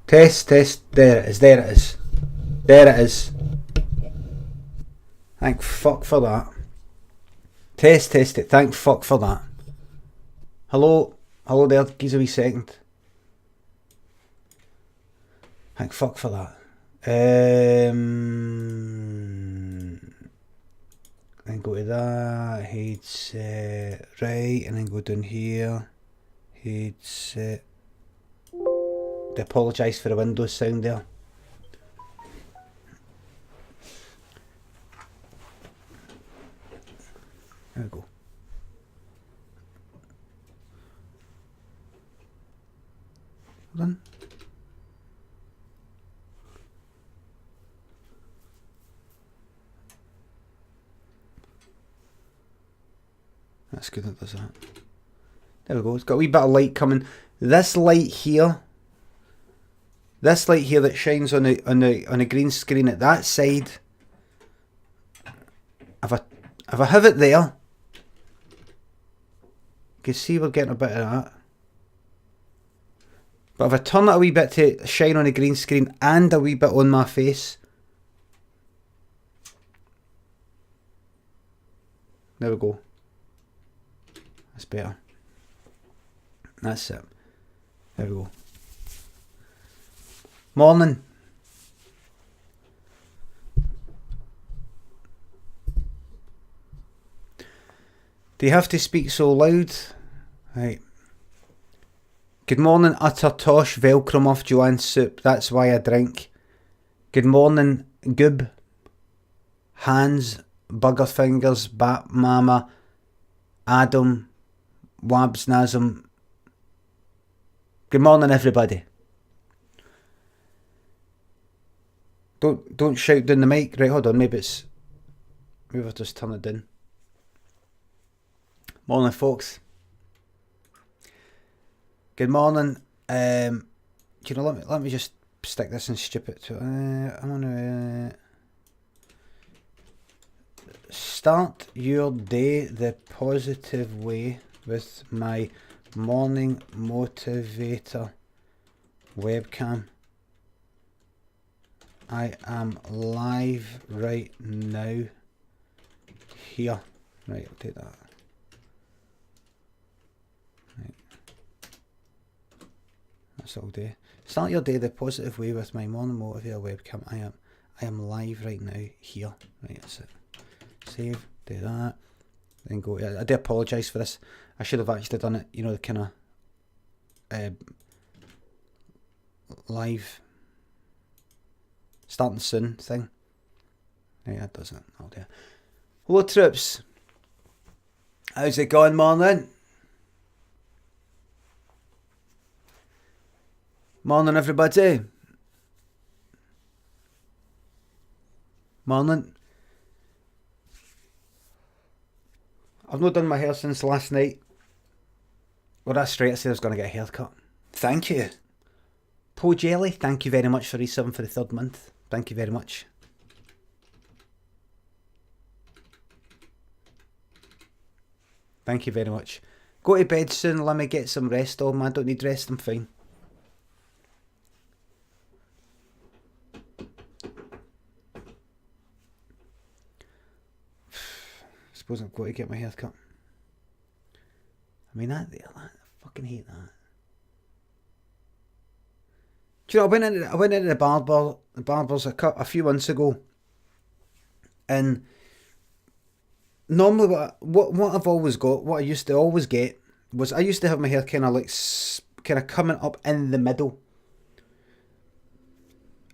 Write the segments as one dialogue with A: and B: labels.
A: Test, test. There it is. There it is. There it is. Thank fuck for that. Test, test it. Thank fuck for that. Hello? Hello there. Give us a wee second. Thank fuck for that. Then go to that. Headset. Right. And then go down here. Headset. I apologise for the Windows sound there. There we go. Hold on. That's good that does that. There we go. It's got a wee bit of light coming. This light here that shines on a green screen at that side. If I have it there, you can see we're getting a bit of that. But if I turn it a wee bit to shine on a green screen and a wee bit on my face, there we go. That's better. That's it. There we go. Morning. Do you have to speak so loud? Right. Good morning, utter tosh, velcrum off Joanne's soup. That's why I drink. Good morning, Goob, Hans, Buggerfingers, Bat Mama, Adam, Wabs Nazem. Good morning, everybody. Don't shout down the mic. Right, hold on. Maybe I'll just turn it down. Morning, folks. Good morning. You know, let me just stick this in stupid. I'm gonna start your day the positive way with my morning motivator webcam. I am live right now here. Right, I'll take that. Right. That's all day. Start your day the positive way with my morning motivator webcam. I am live right now here. Right, that's it. Save, do that. Then go. I do apologise for this. I should have actually done it, you know, the kind of live starting soon thing. Yeah, that does it. Oh dear. Hello, troops. How's it going, morning? Morning, everybody. Morning. I've not done my hair since last night. Well, that's straight. I said I was going to get a haircut. Thank you. Po Jelly, thank you very much for resubing for the 3rd month. Thank you very much. Thank you very much. Go to bed soon, let me get some rest. Oh man, don't need rest, I'm fine. I suppose I've got to get my hair cut. I mean, I fucking hate that. Do you know, I went into the barber's a few months ago, and normally what I've always got, what I used to always get, was I used to have my hair kind of coming up in the middle,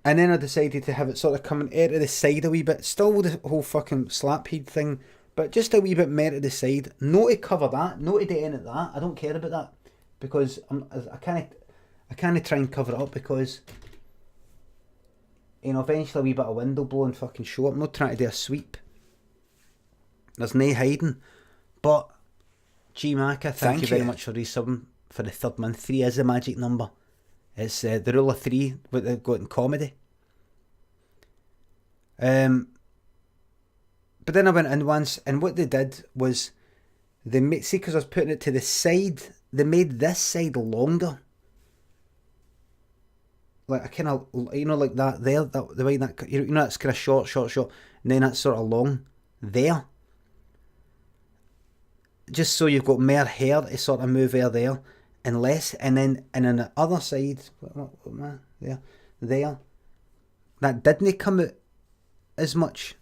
A: and then I decided to have it sort of coming out of the side a wee bit, still with the whole fucking slap head thing, but just a wee bit more to the side. No to cover that, no to do any of that. I don't care about that, because I can't try and cover it up, because, you know, eventually a wee bit of wind will blow and fucking show up. I'm not trying to do a sweep. There's no hiding. But G Macca, thank you very much for resubbing for the 3rd month. 3 is the magic number. It's the rule of 3, what they've got in comedy. But then I went in once, and what they did was, see, because I was putting it to the side, they made this side longer. like a kind of, you know, like that there, that the way that, you know, that's kind of short, and then that's sort of long there. Just so you've got more hair to sort of move there, and less, and then on the other side, there, that didn't come out as much.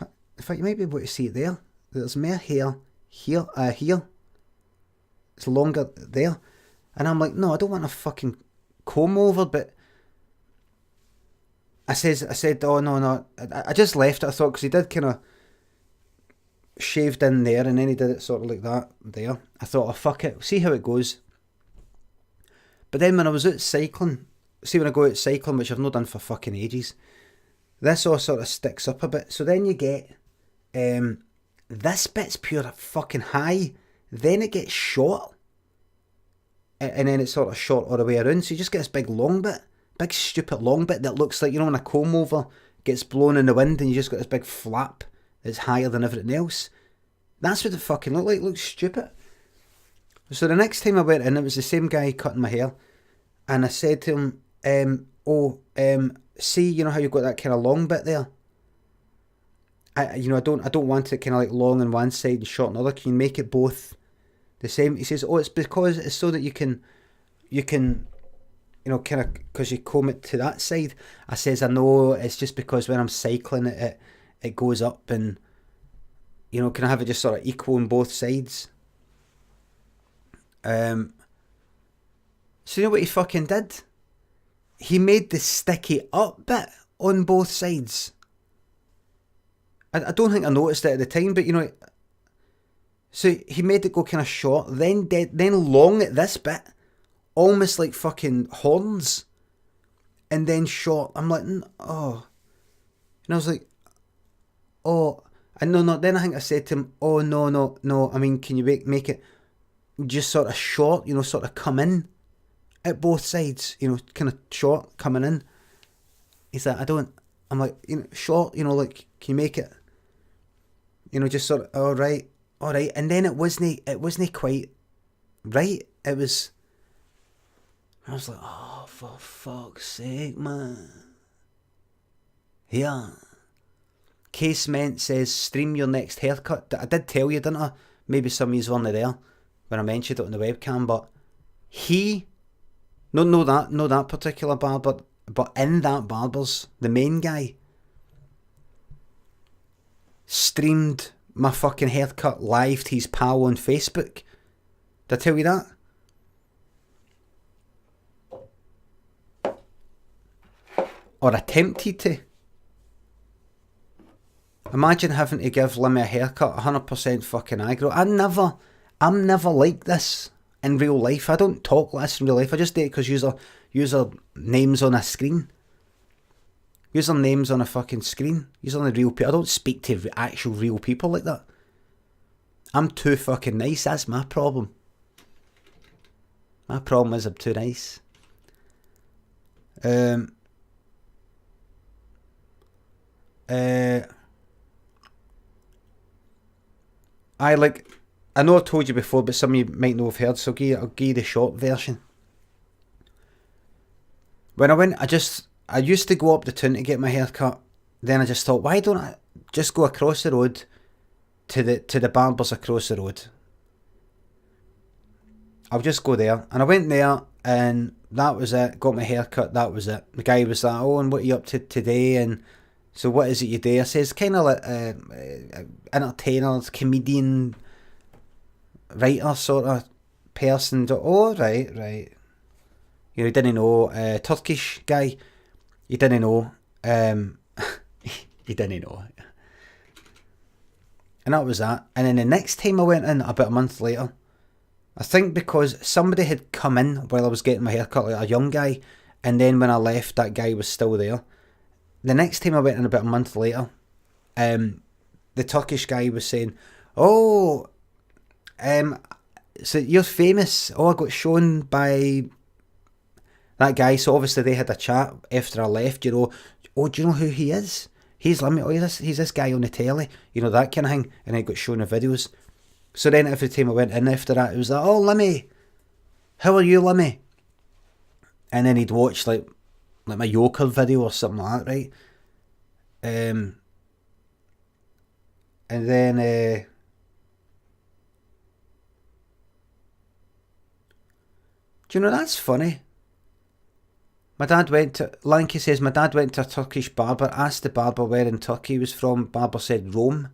A: In fact, you might be able to see it there. There's more hair here. It's longer there. And I'm like, no, I don't want a fucking comb over, but I said, oh, no. I just left it, I thought, because he did kind of shaved in there, and then he did it sort of like that there. I thought, oh, fuck it, see how it goes. But then when I was out cycling, when I go out cycling, which I've not done for fucking ages, this all sort of sticks up a bit. So then you get, this bit's pure fucking high, then it gets short, and then it's sort of short all the way around, so you just get this big long bit, big stupid long bit that looks like, you know, when a comb over gets blown in the wind and you just got this big flap that's higher than everything else. That's what it fucking looked like. It looked stupid. So the next time I went in, it was the same guy cutting my hair, and I said to him, see, you know how you've got that kind of long bit there? I don't want it kind of like long on one side and short on the other. Can you make it both the same? He says, oh, it's because it's so that you can, you know, kind of, because you comb it to that side. I says, I know, it's just because when I'm cycling it goes up, and, you know, can I have it just sort of equal on both sides? So you know what he fucking did? He made the sticky up bit on both sides. I don't think I noticed it at the time, but, you know, so he made it go kind of short, then long at this bit, almost like fucking horns, and then short. I'm like, oh. And I was like, oh. And no, then I think I said to him, oh, no. I mean, can you make it just sort of short, you know, sort of come in at both sides, you know, kind of short, coming in. He's like, I'm like, you know, short, you know, like, can you make it, you know, just sort of, all right. And then it wasn't quite right. I was like, oh, for fuck's sake, man. Yeah. Casement says, stream your next haircut. I did tell you, didn't I? Maybe some of you weren't there when I mentioned it on the webcam, but not that particular barber, but in that barber's, the main guy, streamed my fucking haircut live to his pal on Facebook. Did I tell you that? Or attempted to. Imagine having to give Limmy a haircut 100% fucking aggro. I'm never like this in real life. I don't talk like this in real life. I just do it because user names on a screen. User names on a fucking screen. User on the real people. I don't speak to actual real people like that. I'm too fucking nice. That's my problem. My problem is I'm too nice. I know I told you before, but some of you might not have heard, so I'll give you the short version. When I went, I used to go up the town to get my hair cut. Then I just thought, why don't I just go across the road to the barbers across the road? I'll just go there. And I went there, and that was it. Got my hair cut, that was it. The guy was like, oh, and what are you up to today? And so what is it you do? I says, kind of like entertainer, comedian, writer sort of person. Oh, right. You know, he didn't know. Turkish guy. He didn't know. He didn't know. And that was that. And then the next time I went in, about a month later, I think because somebody had come in while I was getting my hair cut, like a young guy, and then when I left, that guy was still there. The next time I went in about a month later, the Turkish guy was saying, oh, so you're famous. Oh, I got shown by that guy. So obviously they had a chat after I left, you know. Oh, do you know who he is? He's Limmy. Oh, he's this guy on the telly. You know, that kind of thing. And I got shown the videos. So then every time I went in after that, it was like, oh, Limmy. How are you, Limmy? and then he'd watch like my yoker video or something like that, right? And then do you know, that's funny. My dad went to, Lanky says, my dad went to a Turkish barber, asked the barber where in Turkey he was from. Barber said Rome.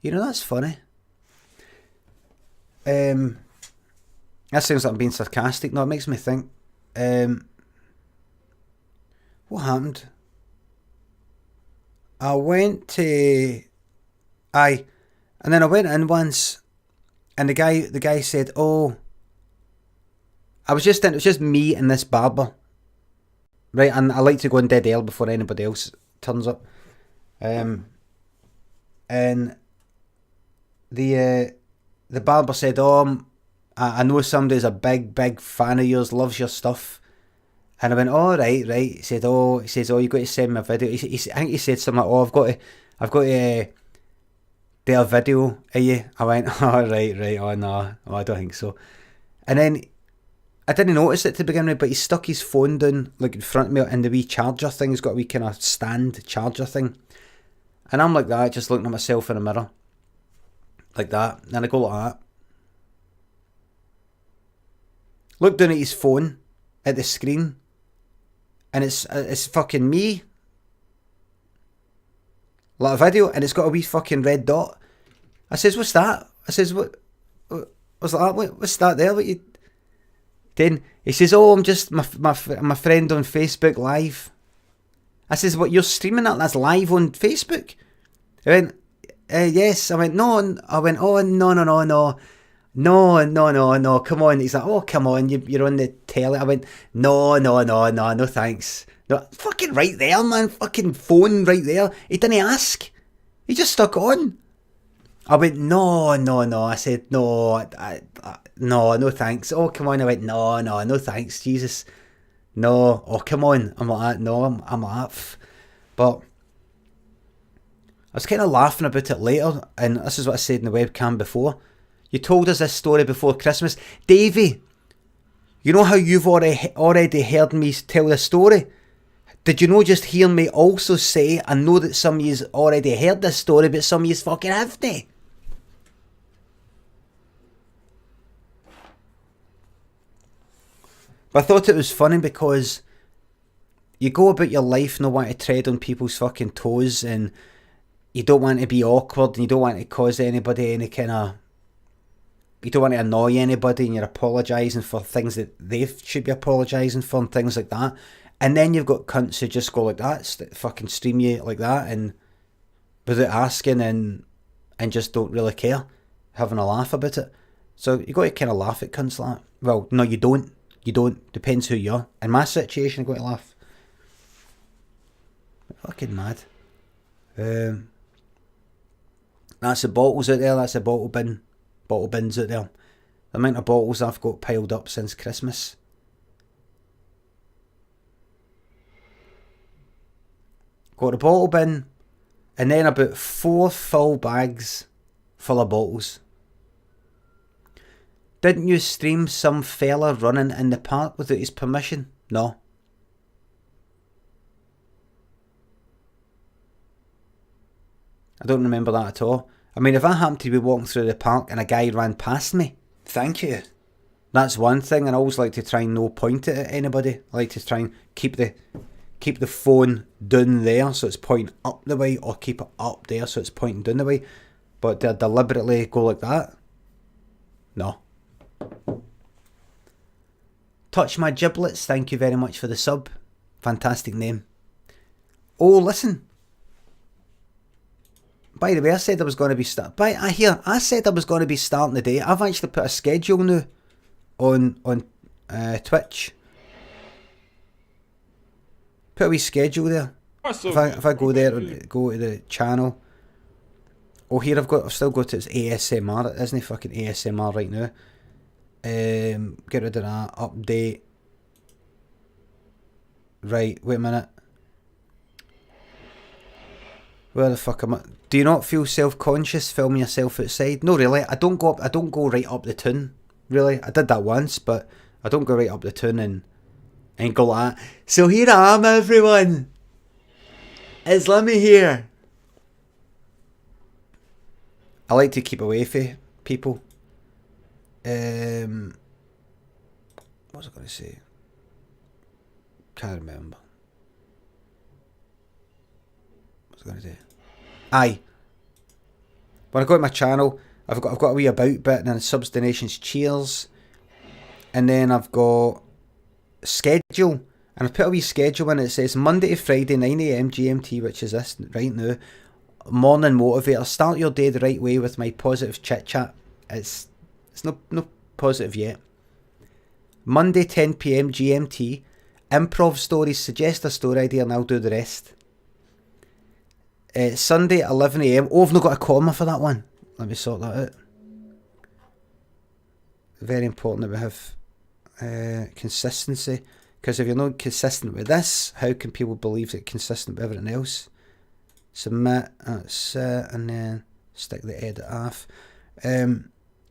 A: You know, that's funny. That sounds like I'm being sarcastic. No, it makes me think. What happened? I went to... and then I went in once, and the guy said, oh... it was just me and this barber. Right, and I like to go in dead early before anybody else turns up. And the barber said, oh, I know somebody's a big fan of yours, loves your stuff. And I went, oh, right. He says, oh, you got to send me a video. I think he said something like, oh, I've got to do a video of you. I went, oh, right, oh, no, I don't think so. And then I didn't notice it to begin with, but he stuck his phone down like in front of me, and the wee charger thing, he's got a wee kind of stand charger thing. And I'm like that, just looking at myself in the mirror. Like that. And I go like that. Look down at his phone, at the screen, and it's fucking me. Like a video, and it's got a wee fucking red dot. I says, what's that? I says, what's that? What's that there? What you... Then he says, oh, I'm just my friend on Facebook Live. I says, what, you're streaming that? That's live on Facebook? He went, yes. I went, no. I went, oh, no. No, come on. He's like, oh, come on, you're on the telly. I went, no, thanks. No, fucking right there, man. Fucking phone right there. He didn't ask. He just stuck on. I went, no. I said, no, no thanks. Oh, come on. I went, no thanks, Jesus. No, oh, come on. I'm like that. No, I'm like that. But I was kind of laughing about it later, and this is what I said in the webcam before. You told us this story before Christmas. Davey, you know how you've already heard me tell the story? Did you know just hear me also say, I know that some of you's already heard this story, but some of you's fucking haven't? But I thought it was funny because you go about your life not wanting to tread on people's fucking toes, and you don't want to be awkward, and you don't want to cause anybody any kind of... You don't want to annoy anybody, and you're apologising for things that they should be apologising for and things like that. And then you've got cunts who just go like that, fucking stream you like that, and without asking, and just don't really care, having a laugh about it. So you got to kind of laugh at cunts like that. Well, no, you don't. You don't. Depends who you are. In my situation, I've got to laugh. Fucking mad. That's the bottles out there. That's the bottle bins out there. The amount of bottles I've got piled up since Christmas. Got a bottle bin, and then about 4 full bags full of bottles. Didn't you stream some fella running in the park without his permission? No. I don't remember that at all. I mean, if I happened to be walking through the park and a guy ran past me, thank you. That's one thing, and I always like to try and no point it at anybody. I like to try and keep the phone down there so it's pointing up the way, or keep it up there so it's pointing down the way. But to deliberately go like that? No. Touch My Giblets, thank you very much for the sub. Fantastic name. Oh, listen. By the way, I said I was going to be I said I was going to be starting the day. I've actually put a schedule now on Twitch. Put a wee schedule there. If I go there and go to the channel. Oh, here I've still got it as ASMR. It isn't fucking ASMR right now. Get rid of that. Update. Right, wait a minute. Where the fuck am I? Do you not feel self-conscious filming yourself outside? No, really. I don't go right up the toon. really. I did that once, but I don't go right up the tune and go like that. So here I am, everyone. It's Limmy here. I like to keep away from people. What was I going to say? Can't remember. What was I going to say? Aye. When I go to my channel, I've got a wee about bit, and then subs, donations, cheers, and then I've got schedule, and I've put a wee schedule in it. It says Monday to Friday 9 AM GMT, which is this right now. Morning motivator. Start your day the right way with my positive chit chat. It's no positive yet. Monday 10 PM GMT. Improv stories. Suggest a story idea and I'll do the rest. Sunday 11 AM. Oh, I've not got a comma for that one. Let me sort that out. Very important that we have consistency. Because if you're not consistent with this, how can people believe that you're consistent with everything else? Submit, that's it, and then stick the edit off.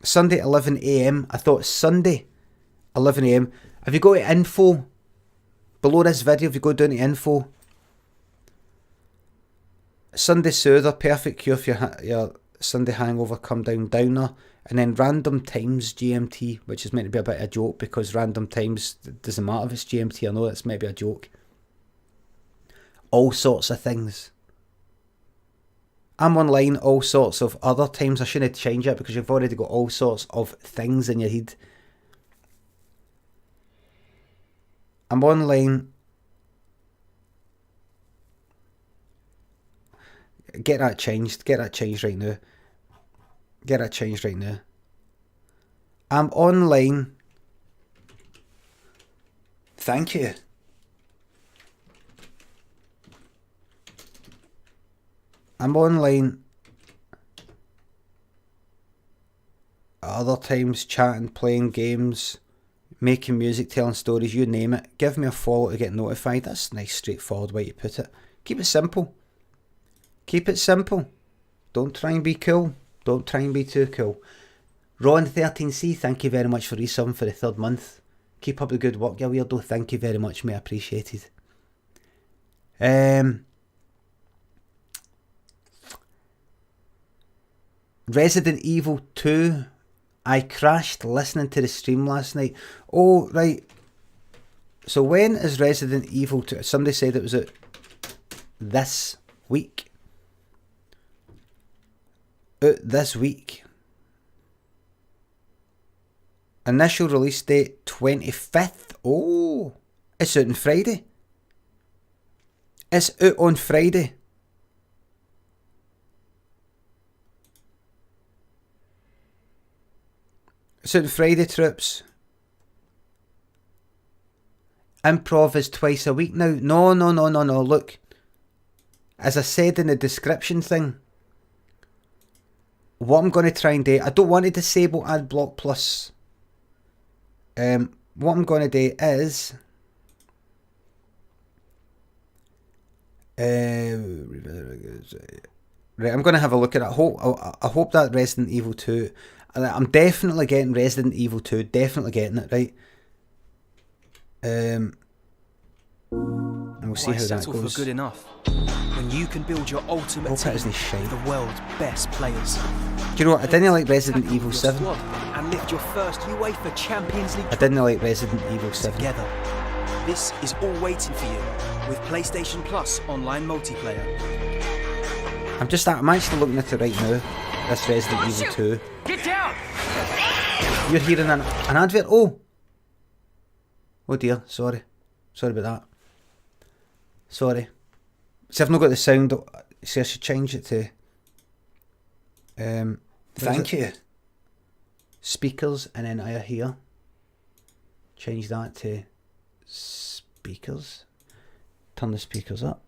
A: Sunday 11 AM. I thought Sunday 11 AM. If you go to info, below this video, if you go down to info, Sunday soother, perfect cure for your Sunday hangover, come down downer. And then random times GMT, which is meant to be a bit of a joke, because random times, doesn't matter if it's GMT, I know it's maybe a joke. All sorts of things. I'm online all sorts of other times. I shouldn't change it because you've already got all sorts of things in your head. I'm online. Get that changed. Get that changed right now. Get that changed right now. I'm online. Thank you. I'm online other times, chatting, playing games, making music, telling stories, you name it. Give me a follow to get notified. That's a nice, straightforward way to put it. Keep it simple. Keep it simple. Don't try and be cool. Don't try and be too cool. Ron13C, thank you very much for resubbing for the 3rd month. Keep up the good work, you weirdo. Thank you very much, mate. Appreciated. Resident Evil 2. I crashed listening to the stream last night. Oh, right. So when is Resident Evil 2? Somebody said it was out this week. Out this week. Initial release date 25th. Oh, it's out on Friday. It's out on Friday. It's out on Friday, troops. Improv is twice a week now. No. Look, as I said in the description thing, what I'm going to try and do, I don't want to disable Ad Block Plus. What I'm going to do is right, I'm going to have a look at it. I hope that Resident Evil 2, I'm definitely getting Resident Evil 2, definitely getting it, right? And we'll see how that goes.
B: For good enough when you can build your ultimate
A: team
B: with the world's best players.
A: Do you know what? I didn't like Resident Evil 7.
B: And lift your first UEFA Champions League.
A: I didn't like Resident Evil 7.
B: Together. This is all waiting for you with PlayStation Plus online multiplayer.
A: I'm actually looking at it right now. This Resident Evil 2.
B: Get down!
A: You're hearing an advert. Oh dear, sorry about that. Sorry. See, I've not got the sound. See, I should change it to thank you. Speakers, and then I hear. Change that to speakers. Turn the speakers up.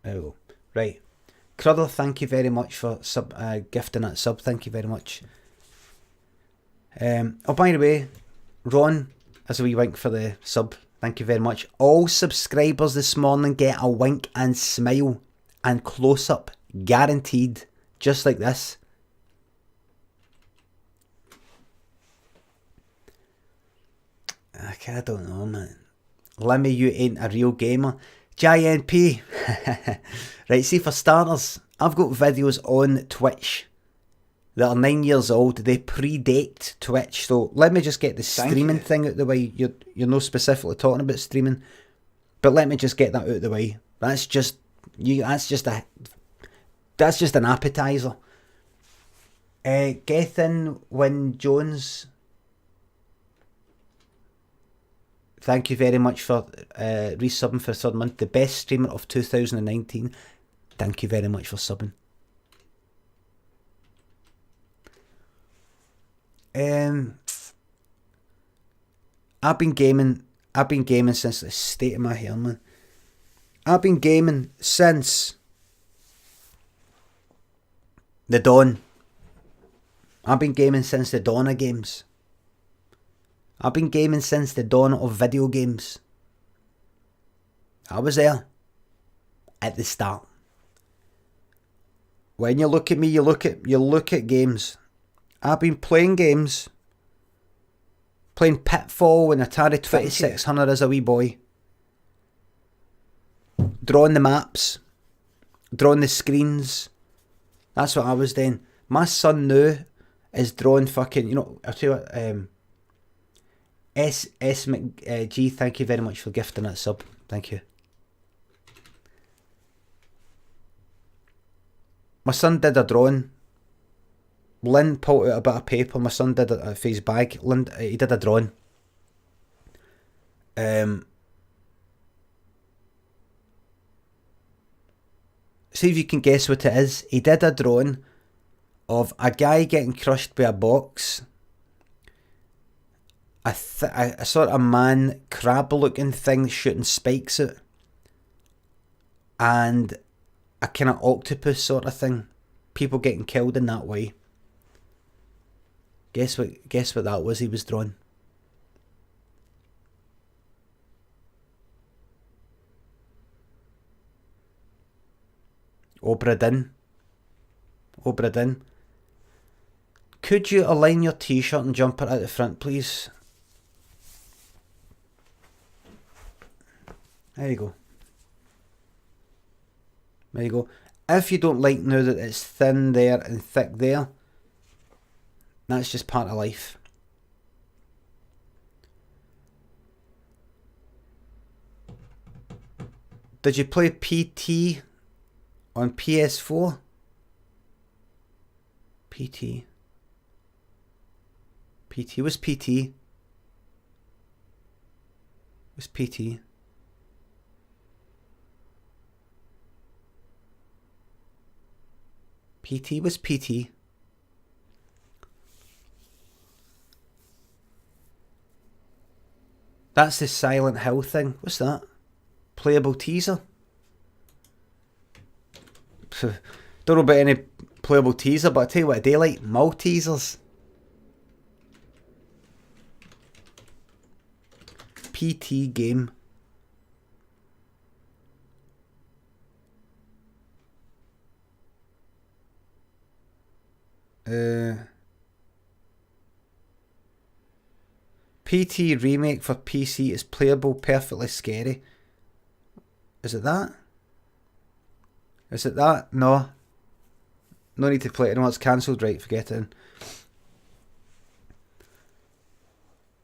A: There we go. Right. Cruddle, thank you very much for gifting that sub. Thank you very much. Oh, by the way, Ron, as a wee wink for the sub. Thank you very much. All subscribers this morning get a wink and smile and close up, guaranteed, just like this. I don't know, man. Limmy, you ain't a real gamer. JNP. Right, see, for starters, I've got videos on Twitch that are 9 years old. They predate Twitch. So let me just get the streaming thing out of the way. You're not specifically talking about streaming, but let me just get that out of the way. That's just an appetizer. Gethin Wyn Jones, thank you very much for resubbing for the third month. The best streamer of 2019. Thank you very much for subbing. I've been gaming since the state of my hair, man. I've been gaming since the dawn. I've been gaming since the dawn of games. I've been gaming since the dawn of video games. I was there at the start. When you look at me, you look at games. I've been playing games. Playing Pitfall and Atari 2600 as a wee boy. Drawing the maps. Drawing the screens. That's what I was doing. My son now is drawing fucking, I'll tell you what, S McG, thank you very much for gifting that sub. Thank you. My son did a drawing. Lynn pulled out a bit of paper. My son did it for his bag. Lynn, he did a drawing. See if you can guess what it is. He did a drawing of a guy getting crushed by a box. A sort of man crab looking thing shooting spikes out. And a kind of octopus sort of thing. People getting killed in that way. Guess what that was he was drawing. Obra Dinn. Could you align your t-shirt and jumper at the front, please? There you go. If you don't like now that it's thin there and thick there, that's just part of life. Did you play PT on PS4? PT. Was PT. That's the Silent Hill thing. What's that? Playable teaser? Don't know about any playable teaser, but I tell you what I do like. Maltesers. PT game. PT remake for PC is playable, perfectly scary. Is it that? No. No need to play it. No, it's cancelled. Right, forget it.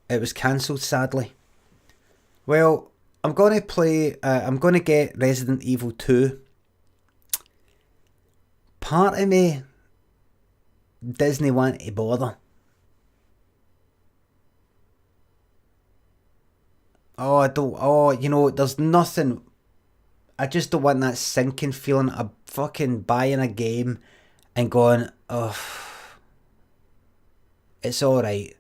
A: It was cancelled, sadly. Well, I'm going to play... I'm going to get Resident Evil 2. Part of me... Disney want to bother. There's nothing... I just don't want that sinking feeling of fucking buying a game and going, oh, it's alright.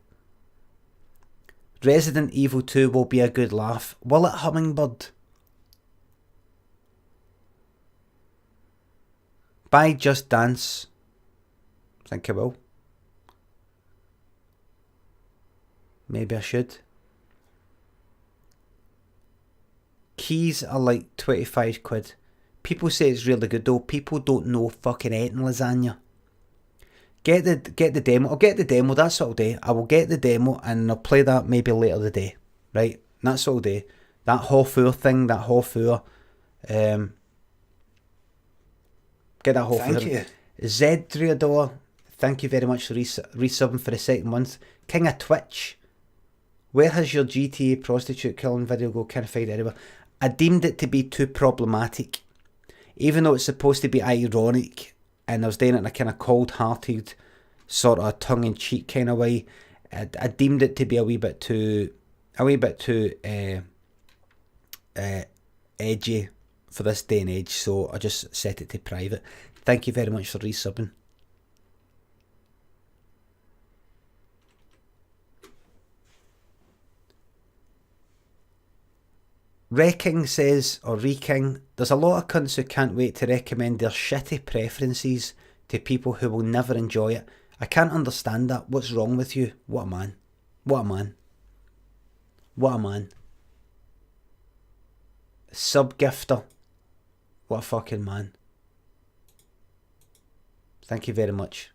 A: Resident Evil 2 will be a good laugh. Will it, Hummingbird? Buy Just Dance. Think I will. Maybe I should. Keys are like 25 quid. People say it's really good though. People don't know fucking eating lasagna. Get the demo. I'll get the demo, that's what I'll do. I will get the demo and I'll play that maybe later today. right? And that's all day. That half hour thing, that half hour, get that half hour.
B: Thank you.
A: Zedriador, thank you very much for resubbing for the second month. King of Twitch, where has your GTA prostitute killing video go? Can't find it anywhere. I deemed it to be too problematic. Even though it's supposed to be ironic, and I was doing it in a kind of cold-hearted, sort of tongue-in-cheek kind of way, I deemed it to be a wee bit too edgy for this day and age, so I just set it to private. Thank you very much for resubbing. Wrecking says, or Reking, there's a lot of cunts who can't wait to recommend their shitty preferences to people who will never enjoy it. I can't understand that. What's wrong with you? What a man. What a man. What a man. Sub-gifter. What a fucking man. Thank you very much.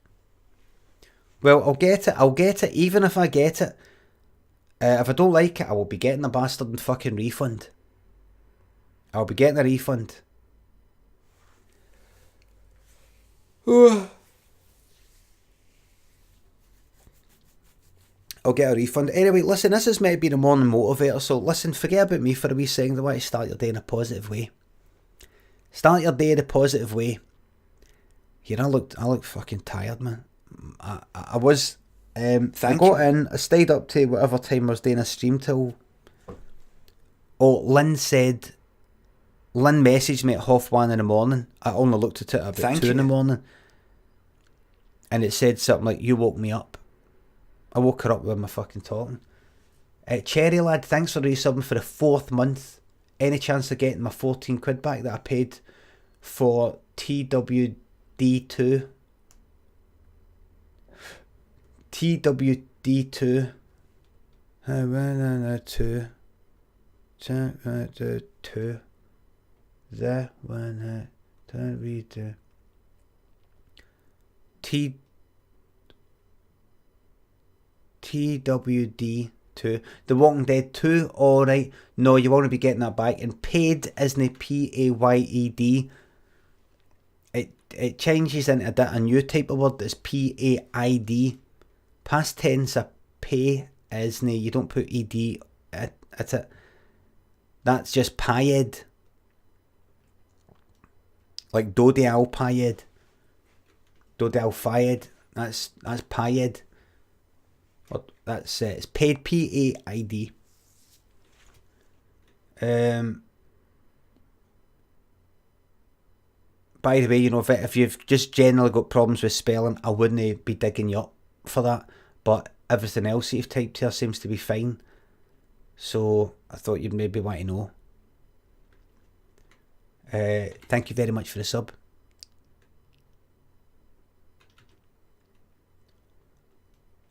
A: Well, I'll get it. Even if I get it, if I don't like it, I will be getting a bastard fucking refund. I'll be getting a refund. I'll get a refund. Anyway, listen, this is meant to be the morning motivator, so listen, forget about me for a wee second. I want to start your day in a positive way. Start your day in a positive way. Yeah, I looked fucking tired, man. I was. I got in, I stayed up to whatever time I was doing a stream till. Oh, Lynn messaged me at 1:30 in the morning. I only looked at it about 2 in the morning. And it said something like, you woke me up. I woke her up with my fucking talking. Cherry Lad, thanks for resubbing for the 4th month. Any chance of getting my 14 quid back that I paid for TWD2? TWD2. Two. The one don't read the TWD2. The Walking Dead 2. Alright. No, you won't be getting that back. And paid isn't PAYED. It changes into a new type of word that's PAID. Past tense of pay isn't. You don't put ED at it. That's just payed. Like Dodi Al Payed. Dodi Al Fayed. That's payed. That's it's paid, PAID. By the way, you know, if you've just generally got problems with spelling, I wouldn't be digging you up for that. But everything else that you've typed here seems to be fine. So I thought you'd maybe want to know. Thank you very much for the sub.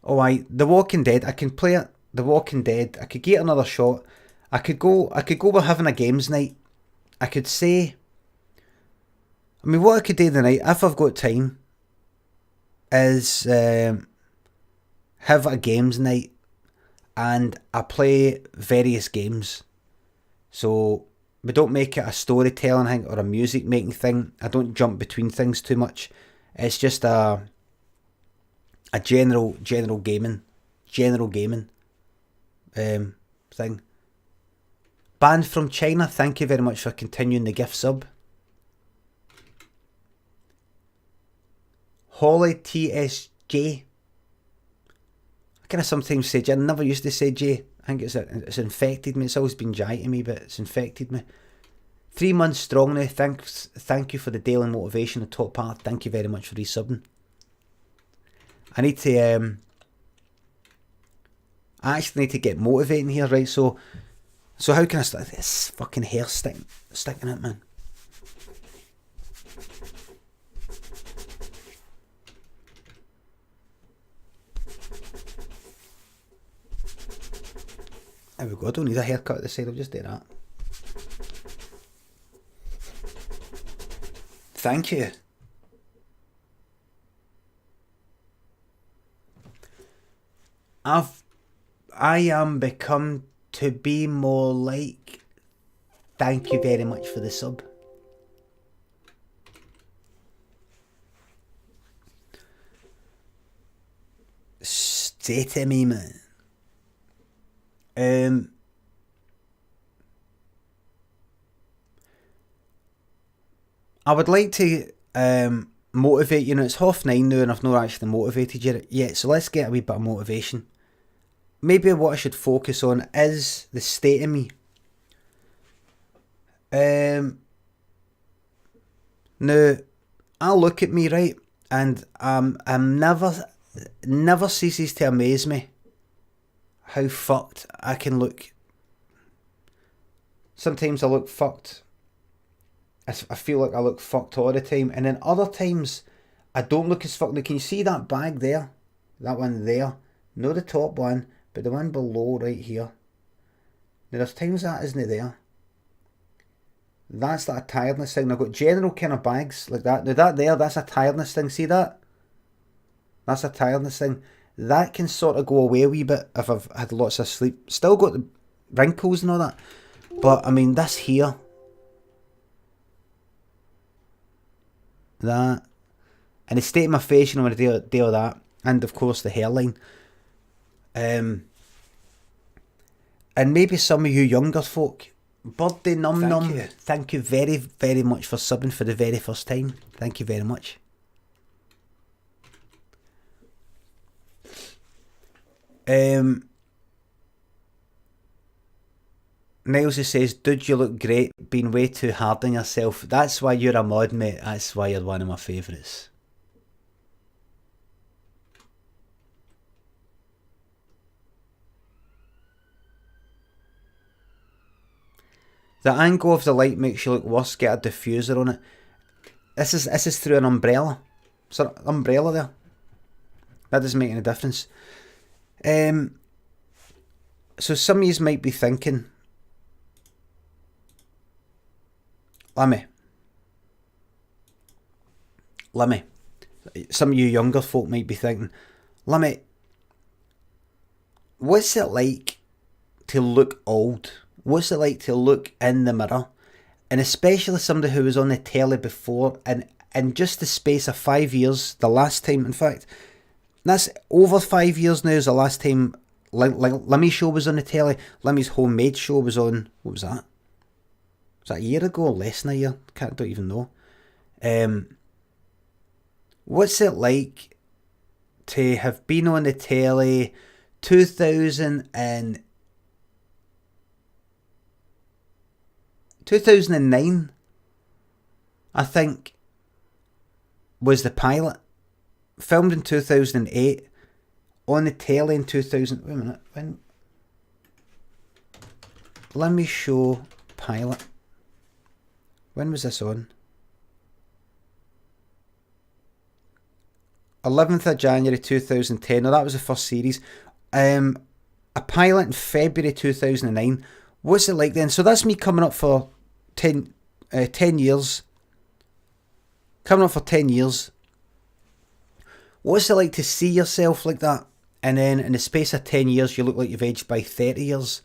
A: Oh, The Walking Dead. I can play it. The Walking Dead. I could get another shot. I could go with having a games night. I could say. I mean, what I could do tonight, if I've got time, is have a games night, and I play various games. So we don't make it a storytelling thing or a music making thing. I don't jump between things too much. It's just a general gaming thing. Banned from China, thank you very much for continuing the gift sub. Holly TSJ. I kind of sometimes say J. I never used to say J. I think it's infected me. It's always been J to me, but it's infected me. 3 months strong now. Thank you for the daily motivation, the top part. Thank you very much for resubbing. I need to I actually need to get motivating here, right? So how can I start this fucking hair sticking it, man? There we go. I don't need a haircut at the side. I'll just do that. Thank you. I am become to be more like. Thank you very much for the sub. Say to me, man. I would like to motivate you. It's 9:30 now and I've not actually motivated you yet, so let's get a wee bit of motivation. Maybe what I should focus on is the state of me. Now, I look at me, right, and I'm never ceases to amaze me how fucked I can look. Sometimes I look fucked. I feel like I look fucked all the time, and then other times I don't look as fucked. Now, can you see that bag there? That one there? Not the top one, but the one below right here. Now, there's times that isn't there. That's like a tiredness thing. I've got general kind of bags like that. Now that there, that's a tiredness thing. See that? That's a tiredness thing. That can sort of go away a wee bit if I've had lots of sleep. Still got the wrinkles and all that. But, I mean, this here. That. And the state of my face, you know, when I do that. And, of course, the hairline. And maybe some of you younger folk. Birdie Num Num, thank you very, very much for subbing for the very first time. Thank you very much. Niles says, dude, you look great, being way too hard on yourself. That's why you're a mod, mate. That's why you're one of my favourites. The angle of the light makes you look worse. Get a diffuser on it. This is through an umbrella. So umbrella there. That doesn't make any difference. So some of you might be thinking, Limmy. Some of you younger folk might be thinking, Limmy, what's it like to look old? What's it like to look in the mirror? And especially somebody who was on the telly before, and in just the space of 5 years, the last time, in fact, that's over 5 years now is the last time Limmy's show was on the telly. Limmy's homemade show was on, what was that? Was that a year ago or less than a year? Don't even know. What's it like to have been on the telly 2009, I think, was the pilot. Filmed in 2008, on the telly in 2000. Wait a minute, when? Let me show pilot. When was this on? 11th of January 2010. No, that was the first series. A pilot in February 2009. What's it like then? So that's me coming up for 10 years. Coming up for 10 years. What's it like to see yourself like that? And then in the space of 10 years, you look like you've aged by 30 years.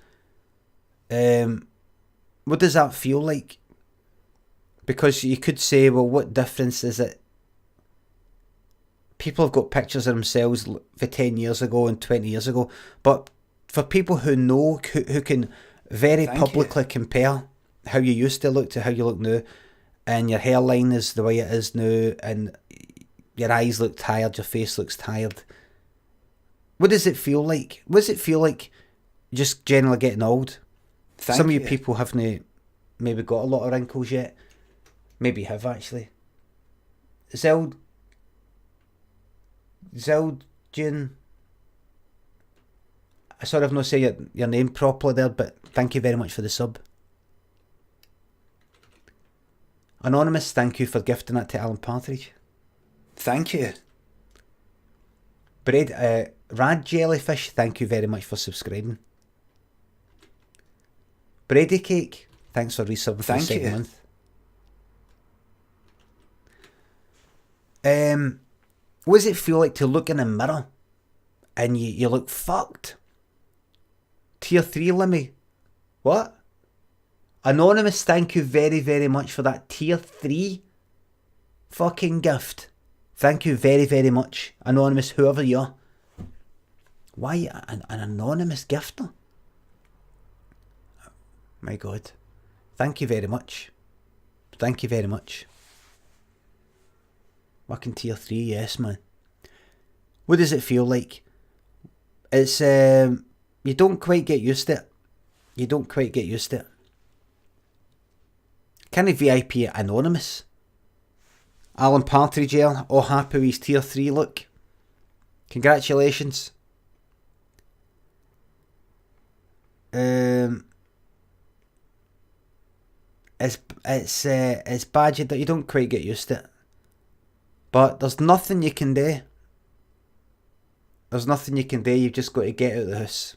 A: What does that feel like? Because you could say, well, what difference is it? People have got pictures of themselves for 10 years ago and 20 years ago. But for people who know, who can very publicly compare how you used to look to how you look now, and your hairline is the way it is now, and your eyes look tired, your face looks tired. What does it feel like? What does it feel like just generally getting old? Some of you people haven't maybe got a lot of wrinkles yet. Maybe have actually. Zeldjin. Sorry I've not said your name properly there, but thank you very much for the sub. Anonymous, thank you for gifting that to Alan Partridge. Thank you. Rad Jellyfish, thank you very much for subscribing. Brady Cake, thanks for resubbing for the second month. What does it feel like to look in a mirror and you look fucked? Tier 3 Limmy, What? Anonymous, thank you very, very much for that tier 3 fucking gift. Thank you very, very much, Anonymous, whoever you are. Why an anonymous gifter? My God. Thank you very much. Thank you very much. Fucking tier 3, yes, man. What does it feel like? It's, you don't quite get used to it. You don't quite get used to it. Kind of VIP anonymous. Alan Partridge here, all happy with his tier 3 look. Congratulations. It's bad that you don't quite get used to it. But there's nothing you can do. There's nothing you can do, you've just got to get out of the house.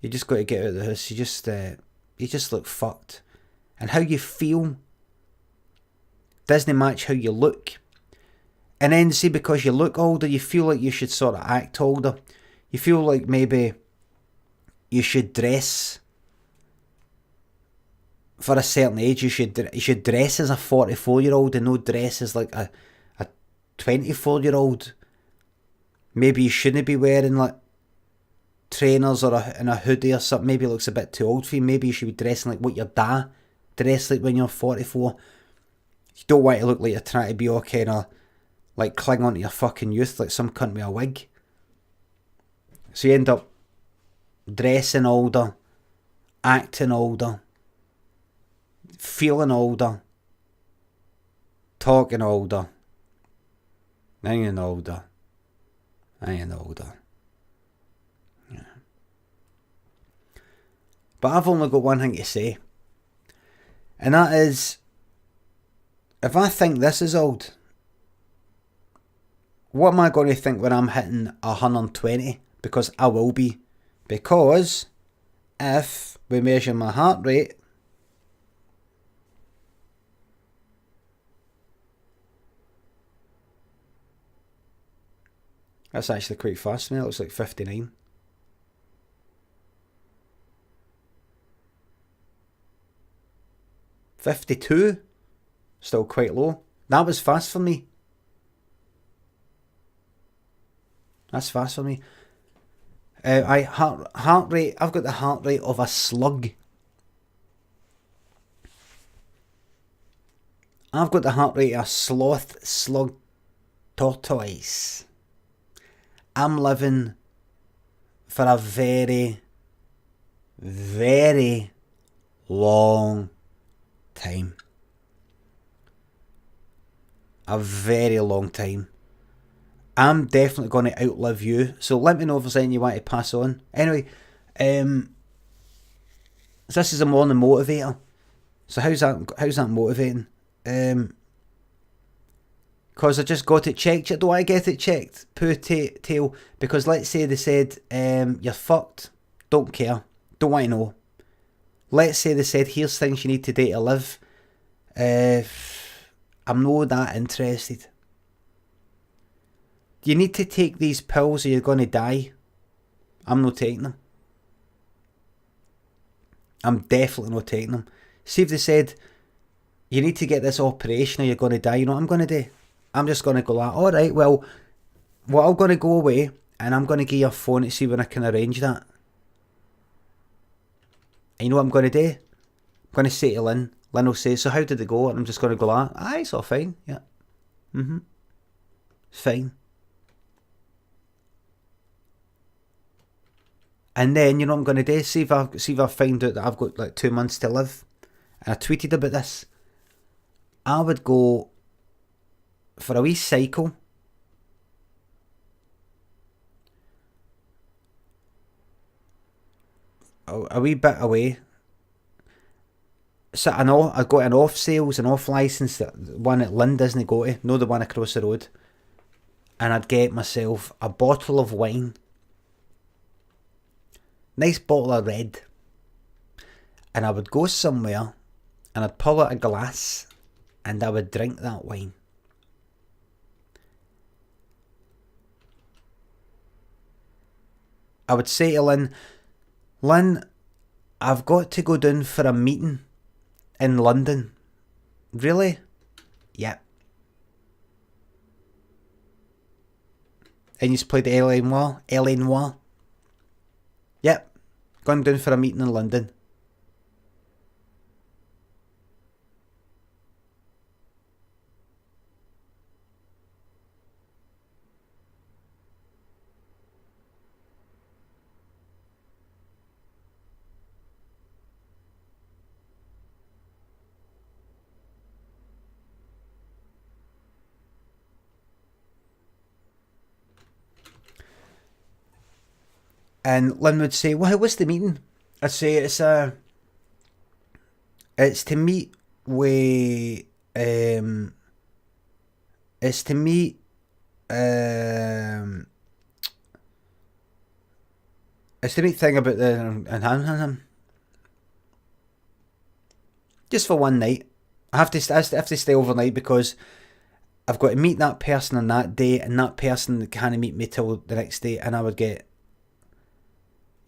A: You just got to get out of the house. You just look fucked. And how you feel doesn't match how you look. And then see, because you look older, you feel like you should sort of act older. You feel like maybe you should dress for a certain age. You should dress as a 44-year-old and not dress as like a 24-year-old. Maybe you shouldn't be wearing like trainers or in a hoodie or something. Maybe it looks a bit too old for you. Maybe you should be dressing like what your dad dressed like when you're 44. You don't want to look like you're trying to be all kind of like cling on to your fucking youth like some cunt with a wig. So you end up dressing older, acting older, feeling older, talking older, hanging older. Yeah. But I've only got one thing to say. And that is, if I think this is old, what am I going to think when I'm hitting 120? Because I will be. Because if we measure my heart rate, that's actually quite fast for me. It looks like 59. $52, still quite low. That was fast for me. That's fast for me. Heart rate. I've got the heart rate of a slug. I've got the heart rate of a sloth, slug, tortoise. I'm living for a very, very long time. A very long time. I'm definitely going to outlive you. So let me know if there's anything you want to pass on. Anyway, this is a morning motivator. So how's that motivating? Because I just got it checked. Do I get it checked? Poor tail. Because let's say they said, you're fucked. Don't care. Don't want to know. Let's say they said, here's things you need to do to live. I'm not that interested. You need to take these pills or you're going to die. I'm not taking them. I'm definitely not taking them. See if they said, you need to get this operation or you're going to die. You know what I'm going to do? I'm just going to go like, alright, well, I'm going to go away and I'm going to give you a phone to see when I can arrange that. And you know what I'm going to do? I'm going to say to Lynn. Lynn will say, so how did it go? And I'm just going to go like, aye, it's all fine. Yeah. It's fine. And then, you know what I'm going to do? See if I find out that I've got like 2 months to live. And I tweeted about this. I would go for a wee cycle. A wee bit away. So I know I've got an off sales and off license, that one that Lynn doesn't go to, no the one across the road. And I'd get myself a bottle of wine. Nice bottle of red. And I would go somewhere and I'd pull out a glass and I would drink that wine. I would say to Lynn, I've got to go down for a meeting in London. Really? Yep. And you played L.A. Noir? L.A. Noir? Yep. Going down for a meeting in London. And Lynn would say, well, what's the meeting? I'd say it's to meet with it's to meet thing about the just for one night. I have to stay overnight because I've got to meet that person on that day, and that person can't meet me till the next day, and I would get,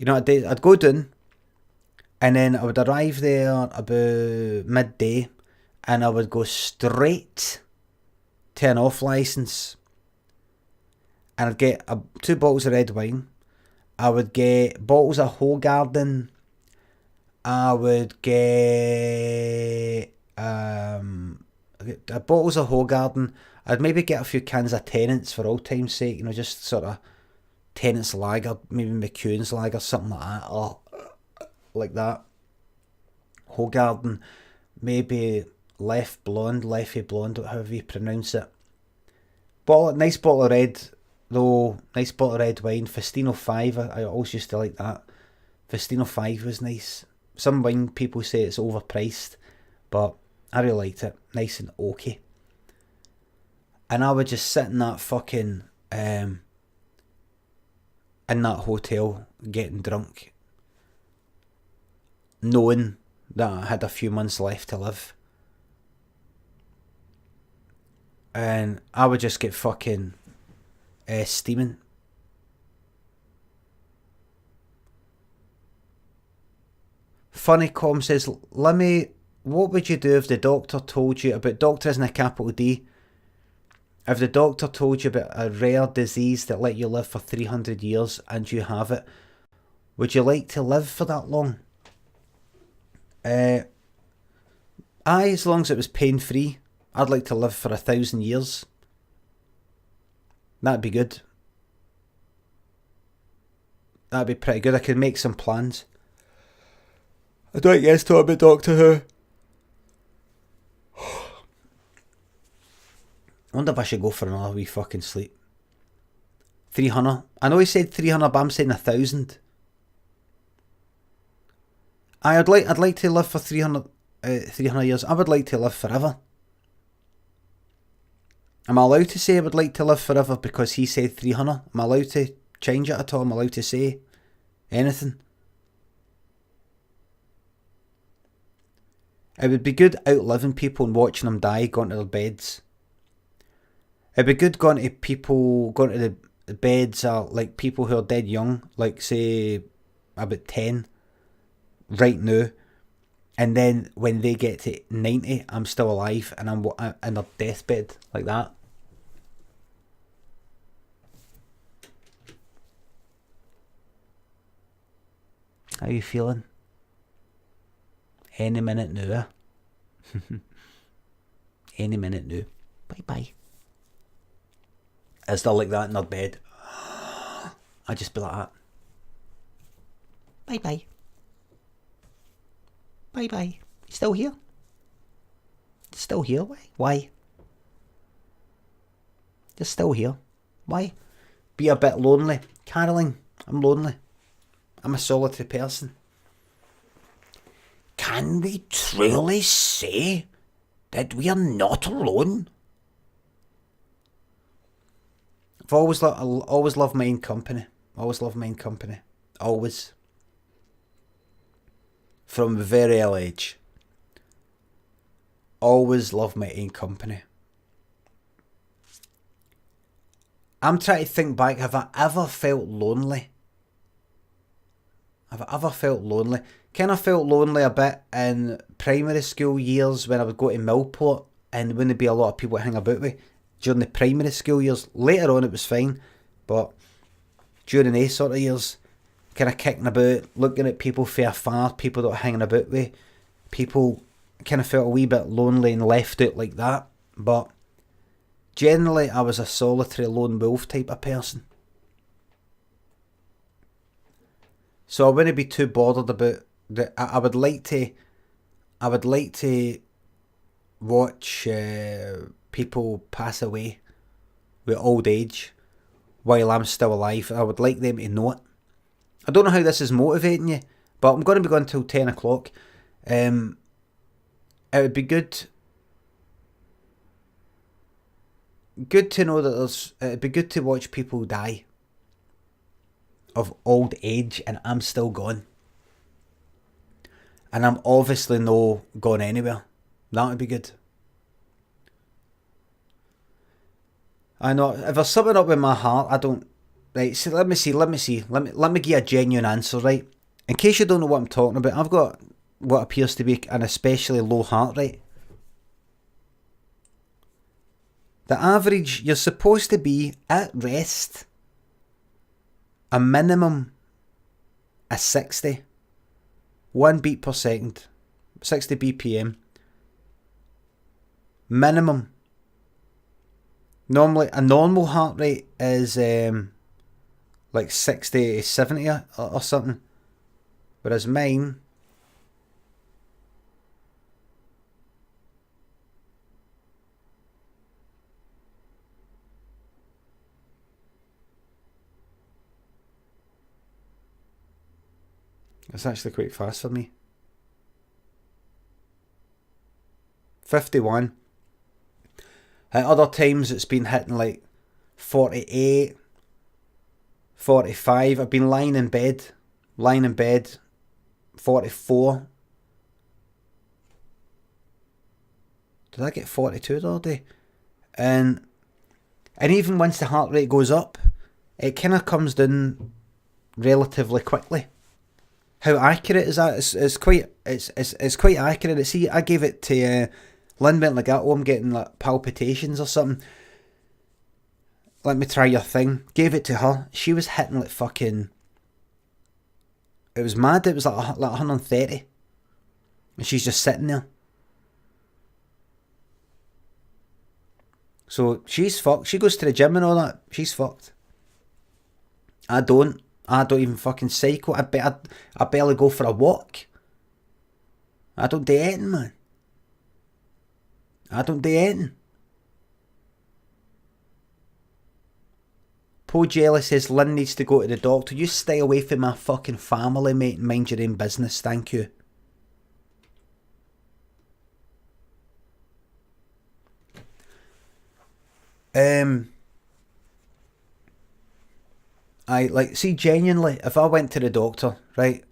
A: I'd go down, and then I would arrive there about midday, and I would go straight to an off licence, and I'd get 2 bottles of red wine. I would get bottles of Hoegaarden. I would get bottles of Hoegaarden. I'd maybe get a few cans of Tennent's for old time's sake, just sort of Tennent's lager, maybe McEwen's lager, something like that, or like that. Hoegaarden, maybe Leffe Blonde, however you pronounce it. Nice bottle of red, though. Nice bottle of red wine. Festino 5, I always used to like that. Festino 5 was nice. Some wine people say it's overpriced, but I really liked it. Nice and oaky. And I would just sit in that fucking in that hotel getting drunk, knowing that I had a few months left to live. And I would just get fucking steaming. Funny Com says, Limmy, what would you do if the doctor told you about, doctor isn't a capital D, if the doctor told you about a rare disease that let you live for 300 years and you have it, would you like to live for that long? Aye, as long as it was pain free. I'd like to live for 1,000 years. That'd be good. That'd be pretty good. I could make some plans. I don't guess talk about Doctor Who. I wonder if I should go for another wee fucking sleep. 300. I know he said 300, but I'm saying 1,000. I'd like to live for 300 years. I would like to live forever. Am I allowed to say I would like to live forever because he said 300? Am I allowed to change it at all? Am I allowed to say anything? It would be good outliving people and watching them die, going to their beds. It'd be good going to the beds of like people who are dead young, like say about 10 right now, and then when they get to 90, I'm still alive and I'm in their deathbed like that. How you feeling? Any minute now. Any minute now. Bye bye. Is they like that in their bed? I'd just be like that. Bye bye. Bye bye. Still here? Still here? Why? You're still here. Why? Be a bit lonely. Caroline, I'm lonely. I'm a solitary person. Can we truly say that we are not alone? I'll always love my own company. Always love my own company. Always. From a very early age. Always love my own company. I'm trying to think back, have I ever felt lonely? Have I ever felt lonely? kind of felt lonely a bit in primary school years when I would go to Millport and there wouldn't be a lot of people to hang about with during the primary school years. Later on it was fine, but during these sort of years, kind of kicking about, looking at people fair far, people that were hanging about with, people kind of felt a wee bit lonely and left out like that. But generally I was a solitary lone wolf type of person. So I wouldn't be too bothered about that. I would like to watch people pass away with old age while I'm still alive. I would like them to know it. I don't know how this is motivating you, but I'm going to be going till 10 o'clock. It would be good to know that it'd be good to watch people die of old age and I'm still gone. And I'm obviously no gone anywhere. That would be good. I know, if there's something up with my heart, I don't... Right, so let me give you a genuine answer, right? In case you don't know what I'm talking about, I've got what appears to be an especially low heart rate. The average, you're supposed to be at rest a minimum of 60. 1 beat per second. 60 BPM. Minimum. Normally, a normal heart rate is like 60 to 70 or something. Whereas mine... It's actually quite fast for me. 51. At other times it's been hitting like 48, 45. I've been lying in bed, 44. Did I get 42 the other day? And even once the heart rate goes up, it kind of comes down relatively quickly. How accurate is that? It's quite accurate. See, I gave it to Lynn, went like, oh, I'm getting like palpitations or something. Let me try your thing. Gave it to her. She was hitting like fucking... It was mad. It was like 130. And she's just sitting there. So she's fucked. She goes to the gym and all that. She's fucked. I don't even fucking cycle. I barely go for a walk. I don't do anything, man. I don't do anything. Poe Jelly says Lynn needs to go to the doctor. You stay away from my fucking family, mate, and mind your own business. Thank you. See, genuinely, if I went to the doctor, right?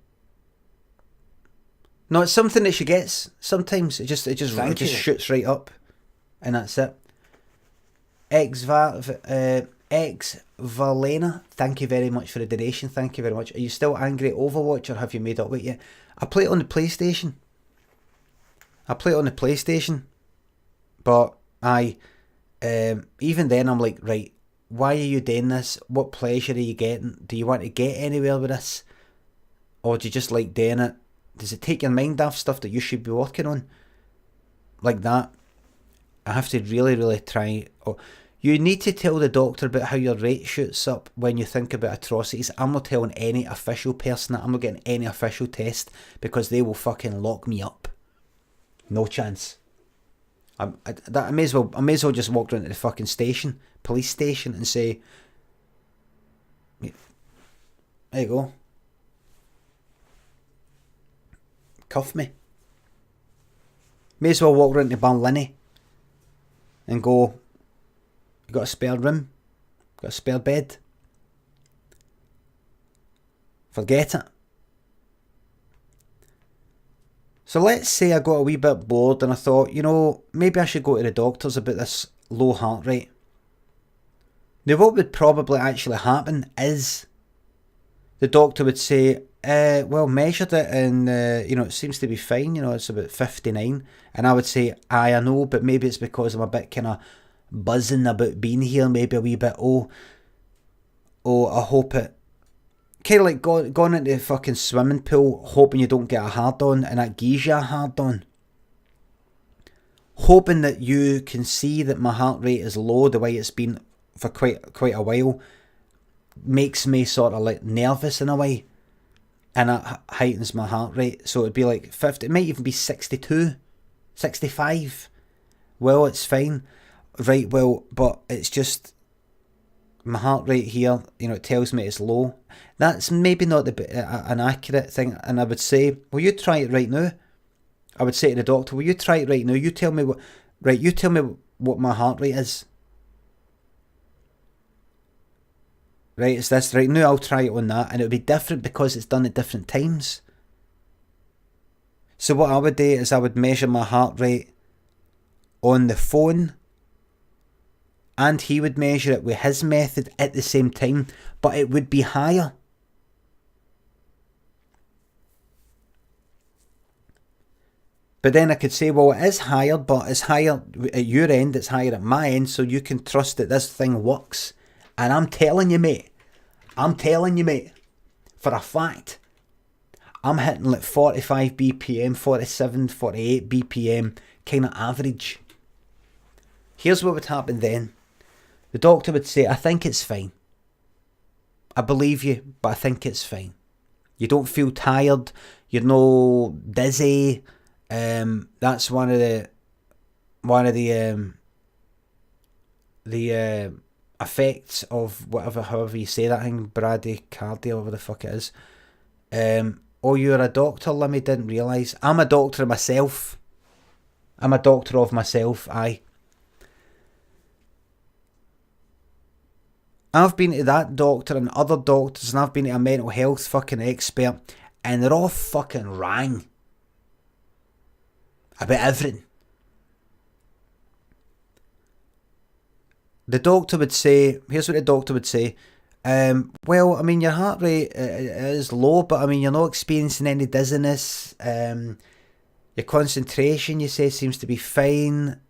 A: No, it's something that she gets. Sometimes it just shoots right up, and that's it. Ex Valena, thank you very much for the donation. Thank you very much. Are you still angry at Overwatch, or have you made up with it? I play it on the PlayStation. But even then I'm like, right, why are you doing this? What pleasure are you getting? Do you want to get anywhere with this? Or do you just like doing it? Does it take your mind off stuff that you should be working on? Like that. I have to really, really try. You need to tell the doctor about how your rate shoots up when you think about atrocities. I'm not telling any official person that. I'm not getting any official test because they will fucking lock me up. No chance. I may as well just walk around to the fucking station, police station, and say, there you go. Cuff me. May as well walk around to Ballinny and go, you got a spare room? Got a spare bed? Forget it. So let's say I got a wee bit bored and I thought, maybe I should go to the doctors about this low heart rate. Now what would probably actually happen is the doctor would say, measured it, and it seems to be fine. It's about 59, and I would say, I know, but maybe it's because I'm a bit kind of buzzing about being here. Maybe a wee bit. I hope it. Kind of like going into the fucking swimming pool, hoping you don't get a hard on, and that gives you a hard on. Hoping that you can see that my heart rate is low, the way it's been for quite a while, makes me sort of like nervous in a way, and it heightens my heart rate. So it'd be like 50, it might even be 62, 65. Well, it's fine, right? Well, but it's just my heart rate here. It tells me it's low. That's maybe not an accurate thing, and I would say, will you try it right now? I would say to the doctor, will you try it right now? You tell me what my heart rate is. Right, it's this right now. I'll try it on that, and it'll be different because it's done at different times. So what I would do is I would measure my heart rate on the phone, and he would measure it with his method at the same time, but it would be higher. But then I could say, well, it is higher, but it's higher at your end, it's higher at my end, so you can trust that this thing works. And I'm telling you, mate, for a fact, I'm hitting like 45 BPM, 47, 48 BPM, kind of average. Here's what would happen then. The doctor would say, I think it's fine. I believe you, but I think it's fine. You don't feel tired, you're no dizzy. That's one of the effects of however you say that thing, bradycardia, whatever the fuck it is. Oh, you're a doctor, Limmy, didn't realise. I'm a doctor myself. Aye. I've been to that doctor and other doctors, and I've been to a mental health fucking expert, and they're all fucking rang about everything. The doctor would say, here's what the doctor would say, well, I mean, your heart rate is low, but I mean, you're not experiencing any dizziness, your concentration, you say, seems to be fine.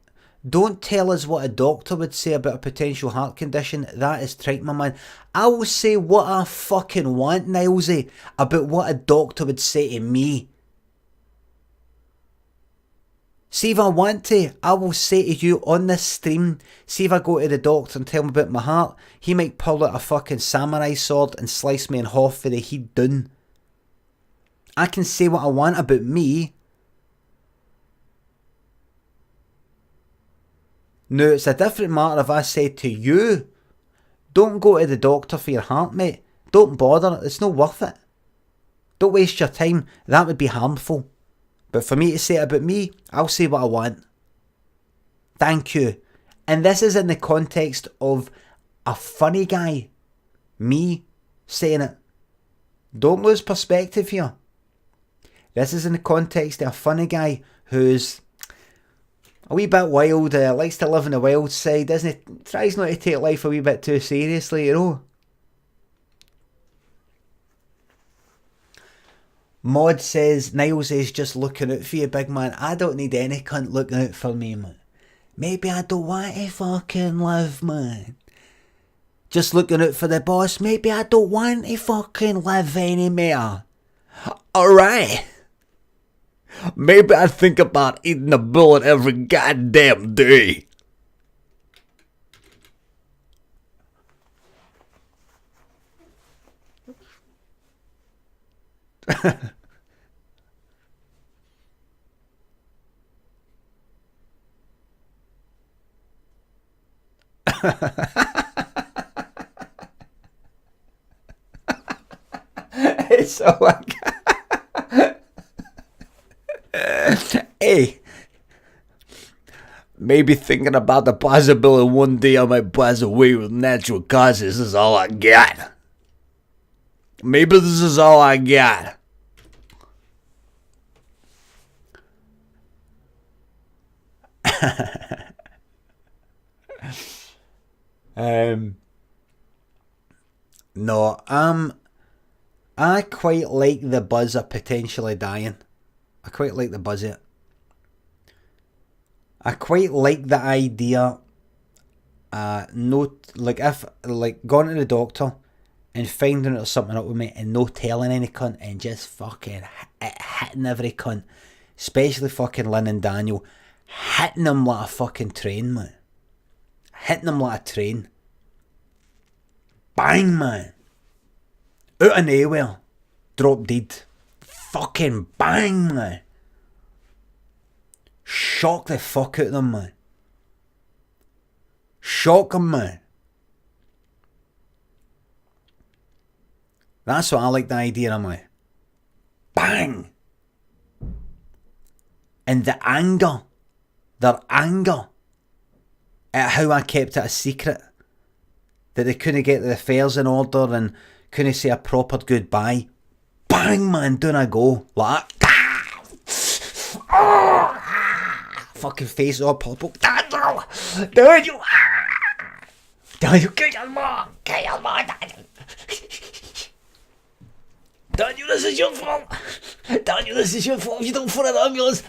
A: Don't tell us what a doctor would say about a potential heart condition. That is trite, my man. I will say what I fucking want, Nilesy, about what a doctor would say to me. See, if I want to, I will say to you on this stream, see if I go to the doctor and tell him about my heart, he might pull out a fucking samurai sword and slice me in half for the head done. I can say what I want about me. Now, it's a different matter if I said to you, don't go to the doctor for your heart, mate. Don't bother, it's not worth it. Don't waste your time, that would be harmful. But for me to say it about me, I'll say what I want. Thank you. And this is in the context of a funny guy. Me saying it. Don't lose perspective here. This is in the context of a funny guy who's a wee bit wild, likes to live on the wild side, doesn't he? Tries not to take life a wee bit too seriously, you know. Mod says, Niles is just looking out for you, big man. I don't need any cunt looking out for me, man. Maybe I don't want to fucking live, man. Just looking out for the boss. Maybe I don't want to fucking live anymore. Alright. Maybe I think about eating a bullet every goddamn day. It's so like hey, maybe thinking about the possibility one day I might pass away with natural causes is all I got. Maybe this is all I got. No, I quite like the buzz of potentially dying. I quite like the buzz of it. I quite like the idea, going to the doctor and finding out something up with me and no telling any cunt and just fucking hitting every cunt. Especially fucking Lynn and Daniel. Hitting them like a fucking train, man. Hitting them like a train. Bang, man. Out of nowhere. Drop dead. Fucking bang, man. Shock the fuck out of them, man. Shock them, man. That's what I like the idea of, man. Bang! And the anger. Their anger. At how I kept it a secret. That they couldn't get the affairs in order and couldn't say a proper goodbye. Bang, man, down I go. Like that. Fucking face all purple. Daniel, kill your mom. Kill your mom, Daniel. Daniel, this is your fault. Daniel, this is your fault. You don't phone an ambulance.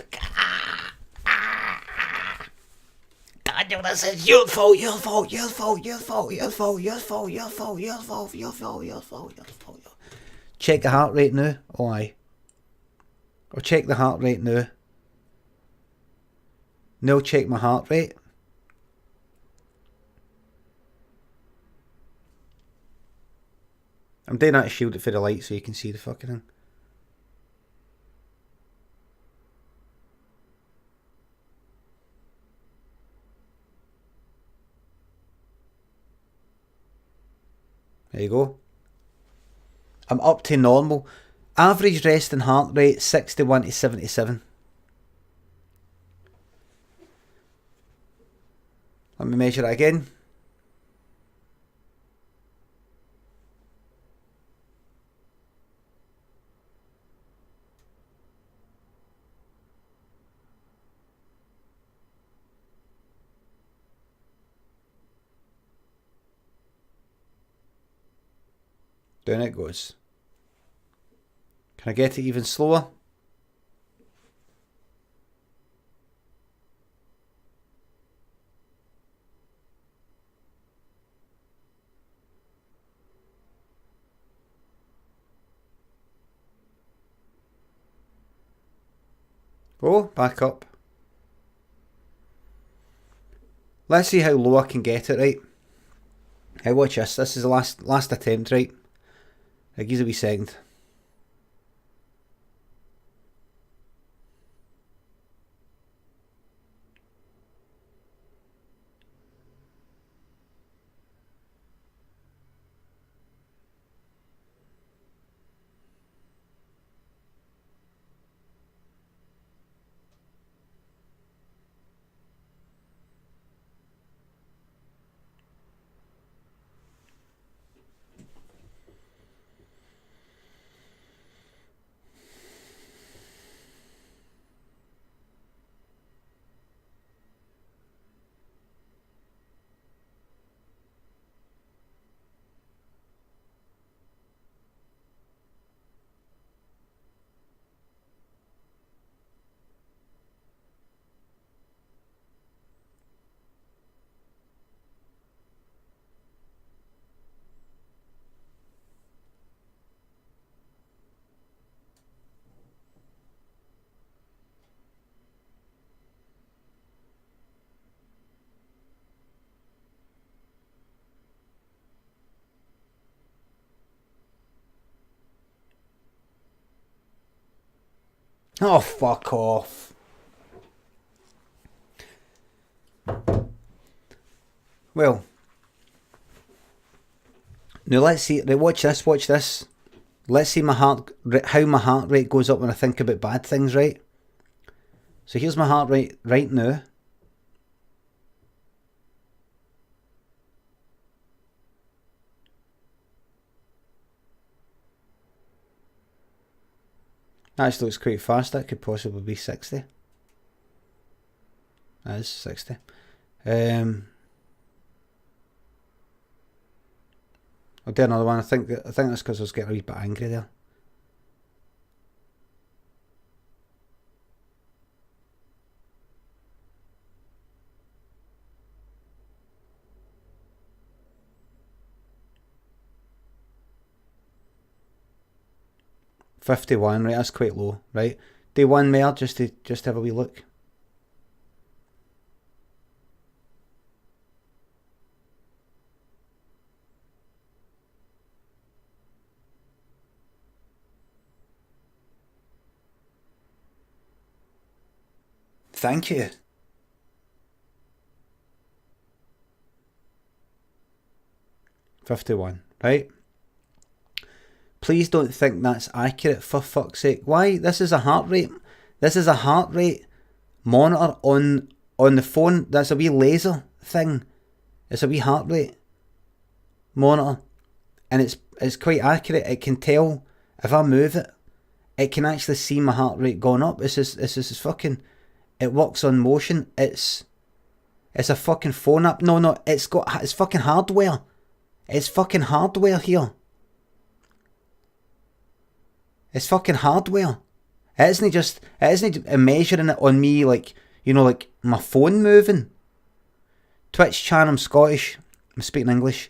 A: Daniel, this is your fault. Your fault. Your fault. Your fault. Your fault. Your fault. Your fault. Your fault. Your fault. Your fault. Your fault. Check the heart rate now. Oh, aye. I'll check the heart rate now. Now check my heart rate. I'm doing that to shield it for the light so you can see the fucking thing. There you go. I'm up to normal. Average resting heart rate 61 to 77. Let me measure it again. Down it goes. Can I get it even slower? Oh, back up. Let's see how low I can get it, right? Hey, watch this. This is the last attempt, right? I'll give it a wee second. Oh, fuck off. Well. Now let's see. Right, watch this. Let's see how my heart rate goes up when I think about bad things, right? So here's my heart rate right now. Actually looks quite fast. That could possibly be 60. That is 60. I'll do another one. I think that's because I was getting a wee bit angry there. 51, right, that's quite low, right? Do one more just to have a wee look. Thank you. $51, right? Please don't think that's accurate, for fuck's sake. Why? This is a heart rate. This is a heart rate monitor on the phone. That's a wee laser thing. It's a wee heart rate monitor, and it's quite accurate. It can tell if I move it. It can actually see my heart rate going up. This is fucking. It works on motion. It's a fucking phone app. No, it's fucking hardware. It's fucking hardware here. It's fucking hardware. It isn't measuring it on me like my phone moving. Twitch chat, I'm Scottish. I'm speaking English.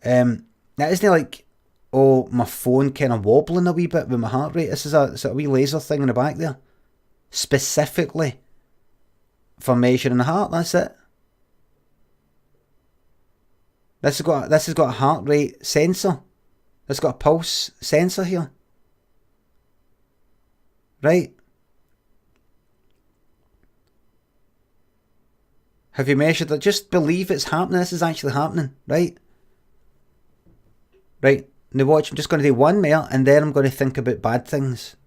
A: That isn't like, oh, my phone kind of wobbling a wee bit with my heart rate. This is a wee laser thing in the back there, specifically for measuring the heart. That's it. This has got a heart rate sensor. It's got a pulse sensor here. Right? Have you measured it? Just believe it's happening. This is actually happening, right? Right. Now watch, I'm just going to do one more and then I'm going to think about bad things.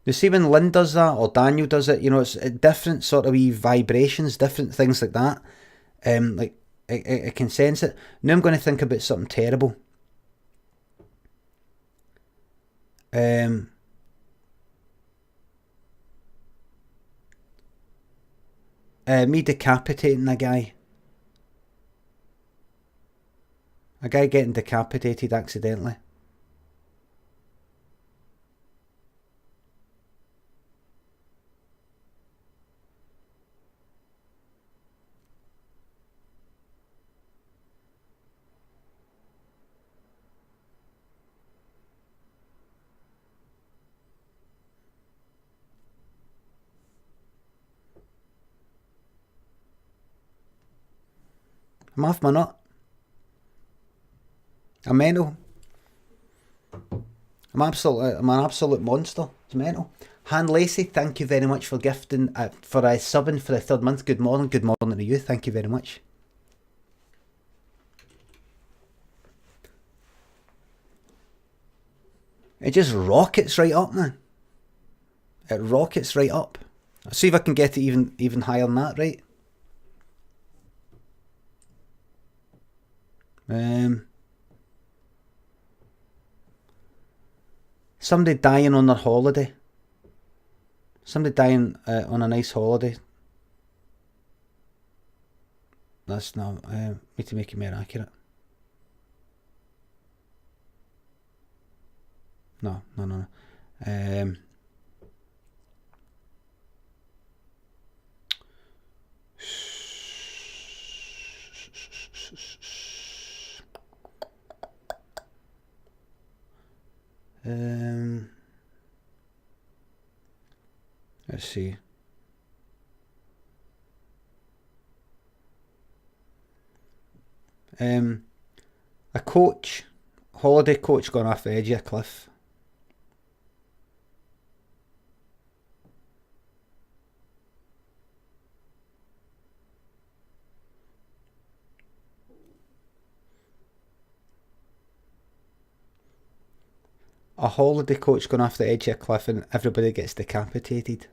A: You see when Lynn does that or Daniel does it, it's different sort of wee vibrations, different things like that. Like it can sense it. Now I'm going to think about something terrible. Me decapitating a guy. A guy getting decapitated accidentally. I'm off my nut. I'm mental. I'm an absolute monster. It's mental. Han Lacey, thank you very much for gifting, for subbing for the 3rd month. Good morning to you. Thank you very much. It just rockets right up, man. It rockets right up. I'll see if I can get it even higher than that, right? Somebody dying on their holiday. Somebody dying on a nice holiday. That's not. Need to make it more accurate. No. Let's see. A holiday coach gone off the edge of a cliff. A holiday coach gone off the edge of a cliff and everybody gets decapitated.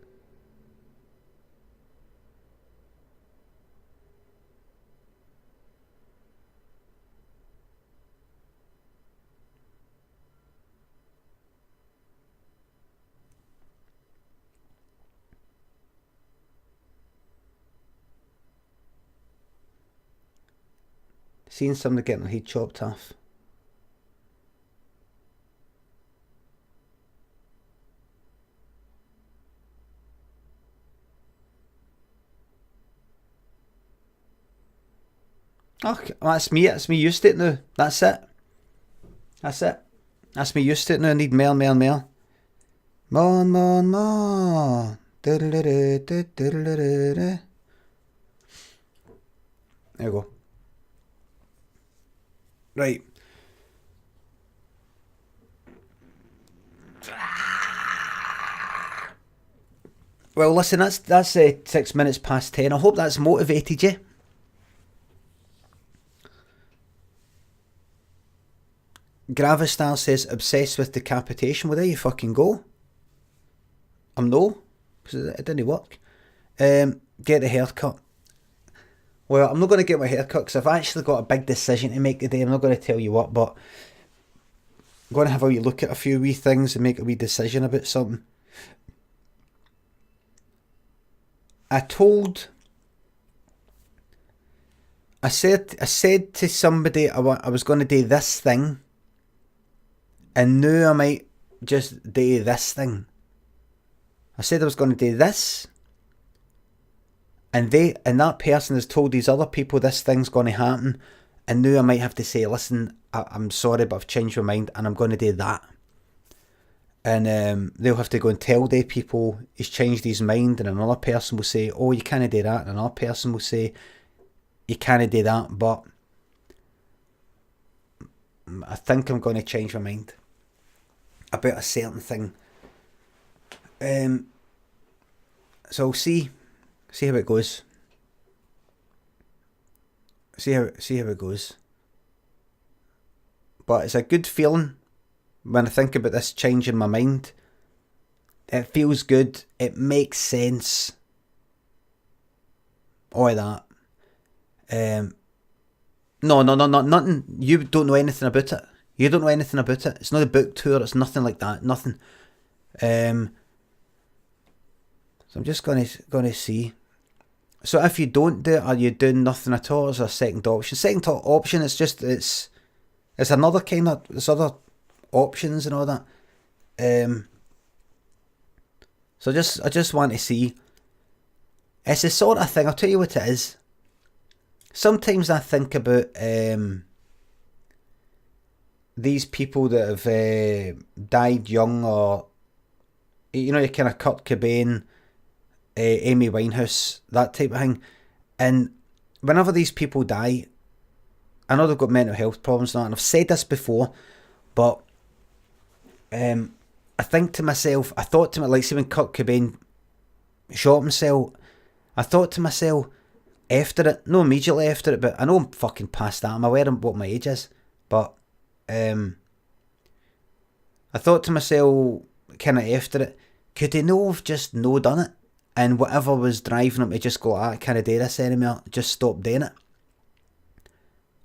A: Seeing somebody getting their head chopped off. Oh, that's me. That's me used to it now. That's it. That's it. That's me used to it now. I need more, more, more. More, more, more. There we go. Right. Well, listen, that's 6 minutes past 10. I hope that's motivated you. Gravistar says, obsessed with decapitation. Well, there you fucking go. No, because it didn't work. Get the haircut. Well, I'm not going to get my haircut because I've actually got a big decision to make today. I'm not going to tell you what, but I'm going to have a wee look at a few wee things and make a wee decision about something. I said to somebody I was going to do this thing, and now I might just do this thing. I said I was going to do this, and that person has told these other people this thing's going to happen, and now I might have to say, listen, I'm sorry, but I've changed my mind, and I'm going to do that. And they'll have to go and tell the people he's changed his mind, and another person will say, oh, you can't do that, and another person will say, you can't do that, but I think I'm going to change my mind about a certain thing. So we'll see how it goes. See how it goes. But it's a good feeling when I think about this changing my mind. It feels good. It makes sense. All that. No, nothing. You don't know anything about it. You don't know anything about it. It's not a book tour. It's nothing like that. Nothing. So I'm just gonna see. So if you don't do it, are you doing nothing at all? Is a second option? Second option. It's another kind of. There's other options and all that. So I just want to see. It's the sort of thing. I'll tell you what it is. Sometimes I think about these people that have died young, or your kind of Kurt Cobain, Amy Winehouse, that type of thing. And whenever these people die, I know they've got mental health problems and I've said this before, but I thought to myself, like, see when Kurt Cobain shot himself, I thought to myself, after it, not immediately after it, but I know I'm fucking past that, I'm aware of what my age is, but I thought to myself, kind of after it, could he no have just no done it? And whatever was driving him to just go, I can't do this anymore, just stop doing it.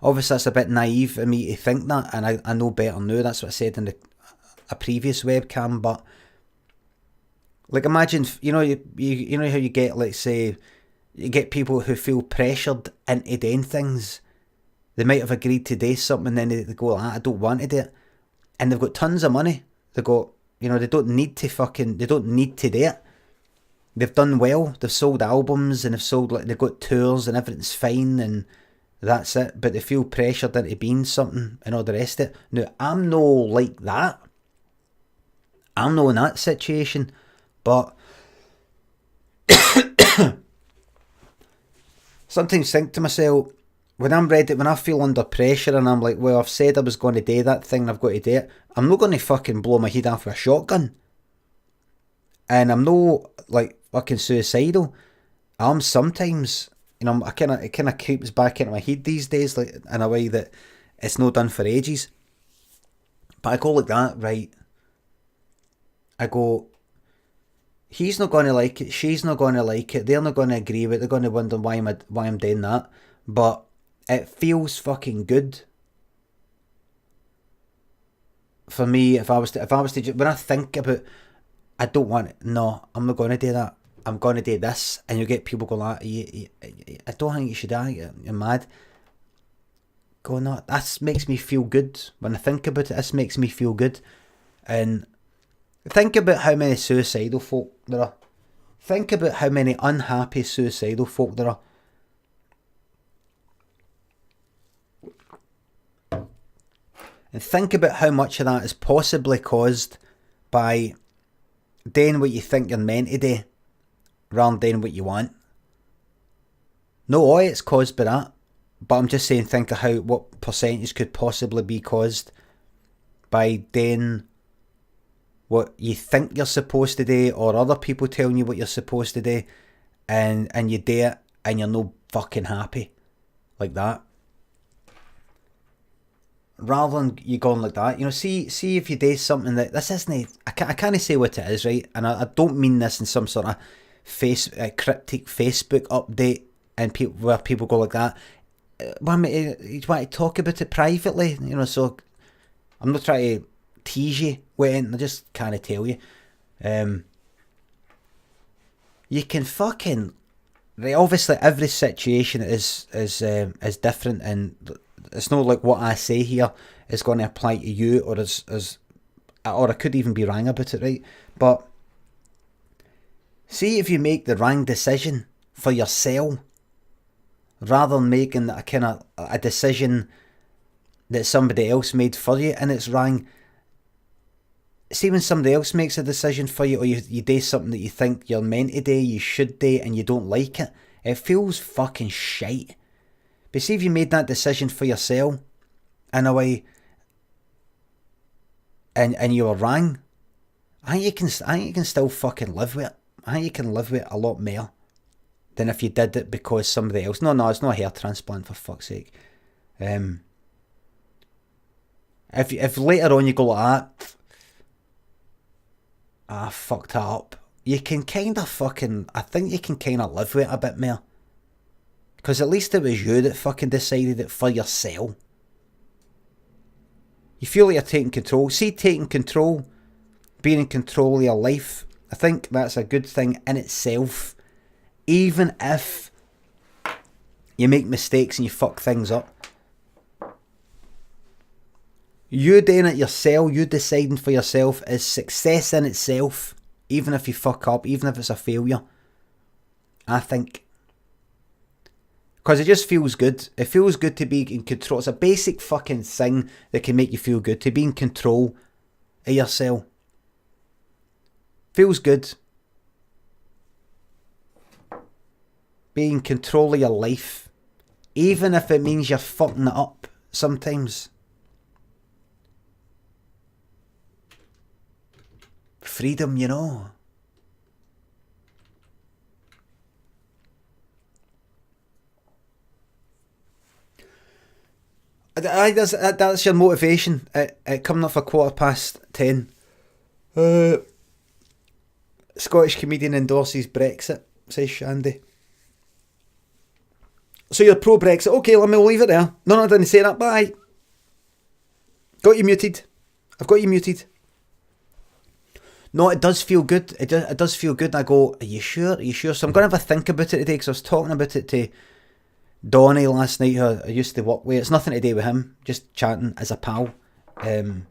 A: Obviously that's a bit naive of me to think that, and I know better now. That's what I said in a previous webcam. But like, imagine, you know how you get, let's say, you get people who feel pressured into doing things. They might have agreed to do something, and then they go, I don't want to do it, and they've got tons of money. They got, they don't need to do it. They've done well. They've sold albums, and they've got tours, and everything's fine, and that's it. But they feel pressured into being something and all the rest of it. Now, I'm no like that. I'm not in that situation. But sometimes think to myself, when I feel under pressure and I'm like, well, I've said I was going to do that thing and I've got to do it, I'm not going to fucking blow my head off with a shotgun. And I'm no like fucking suicidal. I'm sometimes, it kind of creeps back into my head these days, like in a way that it's not done for ages. But I go like that, right? I go, he's not going to like it, she's not going to like it, they're not going to agree with it, they're going to wonder why I'm doing that. But it feels fucking good for me. If I was to when I think about, I don't want it. No, I'm not going to do that. I'm going to do this, and you get people going like, I don't think you should die. You're mad. Go, no, that makes me feel good. When I think about it, this makes me feel good. And think about how many suicidal folk there are. Think about how many unhappy suicidal folk there are. And think about how much of that is possibly caused by doing what you think you're meant to do rather than doing what you want. No way it's caused by that, but I'm just saying, think of what percentage could possibly be caused by doing what you think you're supposed to do, or other people telling you what you're supposed to do, and you do it and you're no fucking happy like that. Rather than you going like that, you know, see if you do something that this isn't. I can't say what it is, right? And I don't mean this in some sort of cryptic Facebook update, and where people go like that. You want to talk about it privately, you know? So I'm not trying to tease you with it. I just can't tell you. You can fucking, right, obviously every situation is different, and it's not like what I say here is going to apply to you, or or I could even be wrong about it, right? But see if you make the wrong decision for yourself, rather than making a kind of a decision that somebody else made for you and it's wrong. See, when somebody else makes a decision for you, or you do something that you think you're meant to do, you should do, and you don't like it, it feels fucking shite. But see if you made that decision for yourself in a way, and you were wrong, I think you can still fucking live with it. I think you can live with it a lot more than if you did it because somebody else. No, it's not a hair transplant, for fuck's sake. If later on you go like that, I fucked that up, you can kind of fucking, I think you can kind of live with it a bit more. Because at least it was you that fucking decided it for yourself. You feel like you're taking control. See, taking control, being in control of your life, I think that's a good thing in itself. Even if you make mistakes and you fuck things up. You doing it yourself, you deciding for yourself, is success in itself. Even if you fuck up, even if it's a failure. I think. Because it just feels good. It feels good to be in control. It's a basic fucking thing that can make you feel good. To be in control of yourself. Feels good. Be in control of your life. Even if it means you're fucking it up sometimes. Freedom, you know. That's your motivation. Coming up for 10:15. Scottish comedian endorses Brexit, says Shandy. So you're pro-Brexit. Okay, let me leave it there. No, I didn't say that. Bye. Got you muted. I've got you muted. No, it does feel good. It does feel good. I go, are you sure? Are you sure? So I'm going to have a think about it today, because I was talking about it to Donnie last night, who I used to work with. It's nothing to do with him, just chatting as a pal. I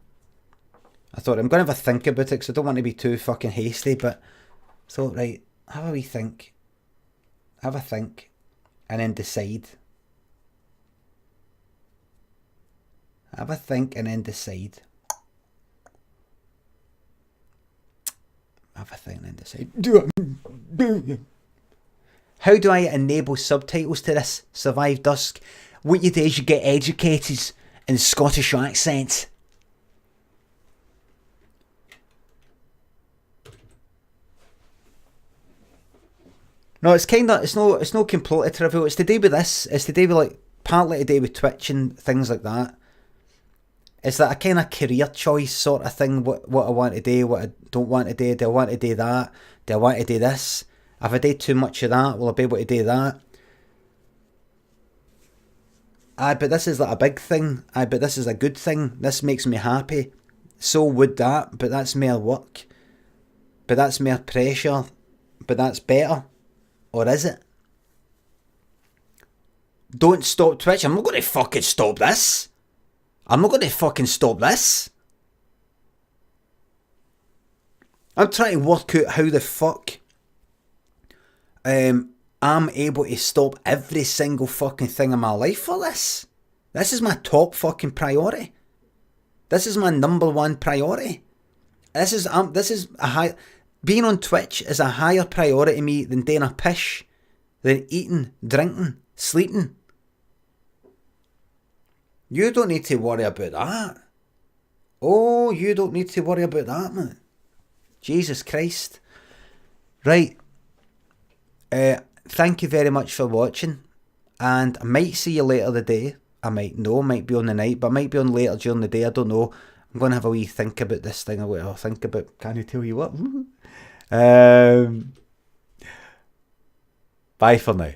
A: thought, I'm going to have a think about it, because I don't want to be too fucking hasty, but I thought, right, have a wee think. Have a think, and then decide. Have a think, and then decide. Have a think, and then decide. How do I enable subtitles to this? Survive Dusk. What you do is you get educated in Scottish accent. No, it's no completely trivial. It's to do with this. It's to do with, like, partly to do with Twitch and things like that. It's that a kind of career choice sort of thing. What I want to do, what I don't want to do. Do I want to do that? Do I want to do this? If I do too much of that, will I be able to do that? But this is like a big thing. But this is a good thing. This makes me happy. So would that, but that's more work. But that's more pressure. But that's better. Or is it? Don't stop Twitch. I'm not going to fucking stop this. I'm not going to fucking stop this. I'm trying to work out how the fuck I'm able to stop every single fucking thing in my life for this. This is my top fucking priority. This is my number one priority. This is a high. Being on Twitch is a higher priority to me than doing a pish, than eating, drinking, sleeping. You don't need to worry about that. Oh, you don't need to worry about that, man. Jesus Christ. Right. Thank you very much for watching. And I might see you later today. I might know. Might be on the night. But I might be on later during the day. I don't know. I'm going to have a wee think about this thing. I'll think about... Can I tell you what? Bye for now.